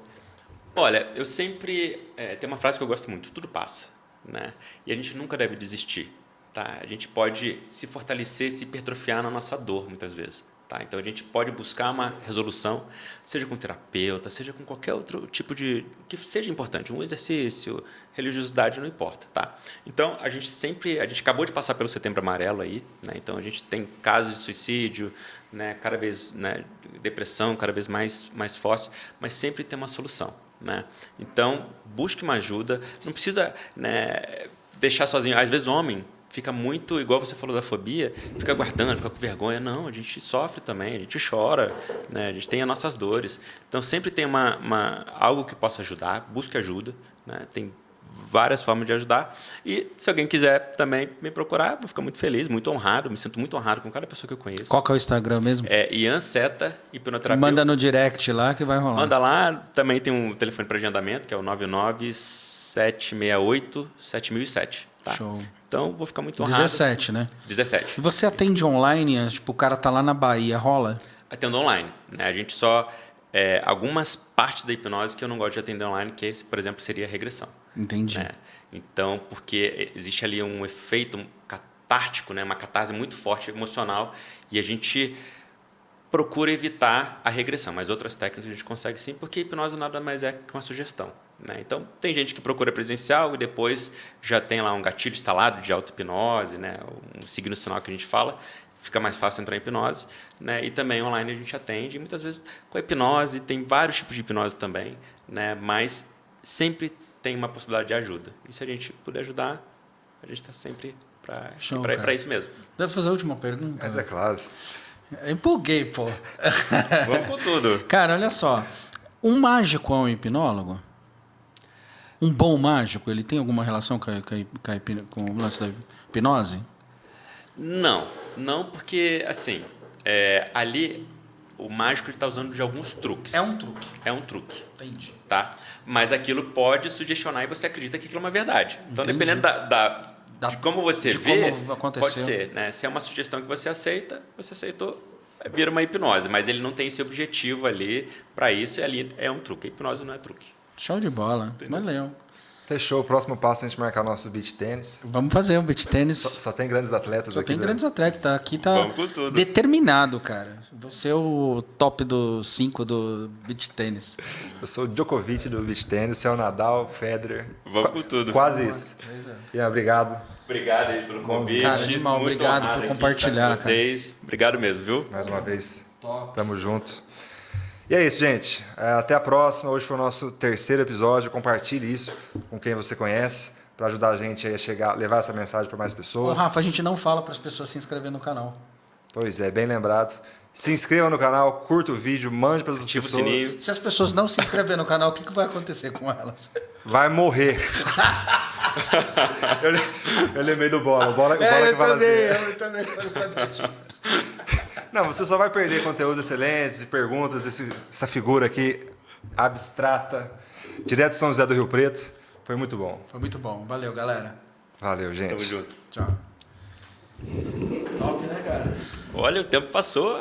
Olha, eu sempre... tem uma frase que eu gosto muito, tudo passa. Né? E a gente nunca deve desistir. Tá? A gente pode se fortalecer, se hipertrofiar na nossa dor, muitas vezes. Tá? Então, a gente pode buscar uma resolução, seja com terapeuta, seja com qualquer outro tipo de... que seja importante, um exercício, religiosidade, não importa. Tá? Então, a gente acabou de passar pelo Setembro Amarelo aí, né? Então, a gente tem casos de suicídio, né? Cada vez, né? Depressão cada vez mais forte, mas sempre tem uma solução. Né? Então, busque uma ajuda. Não precisa, né, deixar sozinho. Às vezes, o homem fica muito, igual você falou da fobia, fica guardando, fica com vergonha. Não, a gente sofre também, a gente chora, né? A gente tem as nossas dores. Então, sempre tem algo que possa ajudar. Busque ajuda. Né? Tem várias formas de ajudar. E se alguém quiser também me procurar, vou ficar muito feliz, muito honrado. Me sinto muito honrado com cada pessoa que eu conheço. Qual que é o Instagram mesmo? É Ian Seta, hipnoterapeuta. Manda no direct lá que vai rolar. Manda lá. Também tem um telefone para agendamento, que é o 99768-7007. Tá? Show. Então, vou ficar muito honrado. 17, né? 17. E você atende online? Tipo, o cara tá lá na Bahia, rola? Atendo online. Né? A gente só... algumas partes da hipnose que eu não gosto de atender online, que, por exemplo, seria a regressão. Entendi. Né? Então, porque existe ali um efeito catártico, né? Uma catarse muito forte, emocional, e a gente procura evitar a regressão, mas outras técnicas a gente consegue sim, porque a hipnose nada mais é que uma sugestão. Né? Então, tem gente que procura presencial e depois já tem lá um gatilho instalado de auto-hipnose, né? Um signo sinal que a gente fala, fica mais fácil entrar em hipnose, né? E também online a gente atende, e muitas vezes com a hipnose, tem vários tipos de hipnose também, né? Mas sempre tem uma possibilidade de ajuda. E se a gente puder ajudar, a gente está sempre para isso mesmo. Deve fazer a última pergunta? Mas é claro. Eu empolguei, pô. Vamos com tudo. Cara, olha só. Um mágico é um hipnólogo? Um bom mágico, ele tem alguma relação com o lance da hipnose? Não, porque assim, ali o mágico está usando de alguns truques. É um truque. É um truque. Entendi. Tá? Mas aquilo pode sugestionar e você acredita que aquilo é uma verdade. Então, Entendi. dependendo de como você vê, como aconteceu. pode ser. Né? Se é uma sugestão que você aceita, você aceitou, vira uma hipnose. Mas ele não tem esse objetivo ali para isso, e ali é um truque. A hipnose não é truque. Show de bola. Entendeu? Valeu. Fechou. O próximo passo é a gente marcar nosso beach tênis. Vamos fazer um beach tênis. Só tem grandes atletas Só aqui. tem grandes atletas, tá? Aqui tá Vamos com tudo. determinado, cara. Você é o top do 5 do beach tênis. Eu sou o Djokovic do beach tênis, você é o Nadal, Federer. Vamos com tudo. Quase isso. Ian, obrigado. Obrigado aí pelo convite. Cara, irmão, Muito obrigado honrado por aqui compartilhar, estar com vocês. Obrigado mesmo, viu? Mais uma vez. Tamo junto. E é isso, gente. Até a próxima. Hoje foi o nosso terceiro episódio. Compartilhe isso com quem você conhece para ajudar a gente aí a levar essa mensagem para mais Ô, pessoas. Rafa, a gente não fala para as pessoas se inscrever no canal. Pois é, bem lembrado. Se inscreva no canal, curta o vídeo, mande para outras Ativa o pessoas. sininho. Se as pessoas não se inscreverem no canal, o que vai acontecer com elas? Vai morrer. eu lembrei do Bola. O Bola que fala assim. Eu também falei pra deixar. Não, você só vai perder conteúdos excelentes e perguntas dessa figura aqui abstrata, direto de São José do Rio Preto. Foi muito bom. Foi muito bom. Valeu, galera. Valeu, gente. Tamo junto. Tchau. Top, né, cara? Olha, o tempo passou.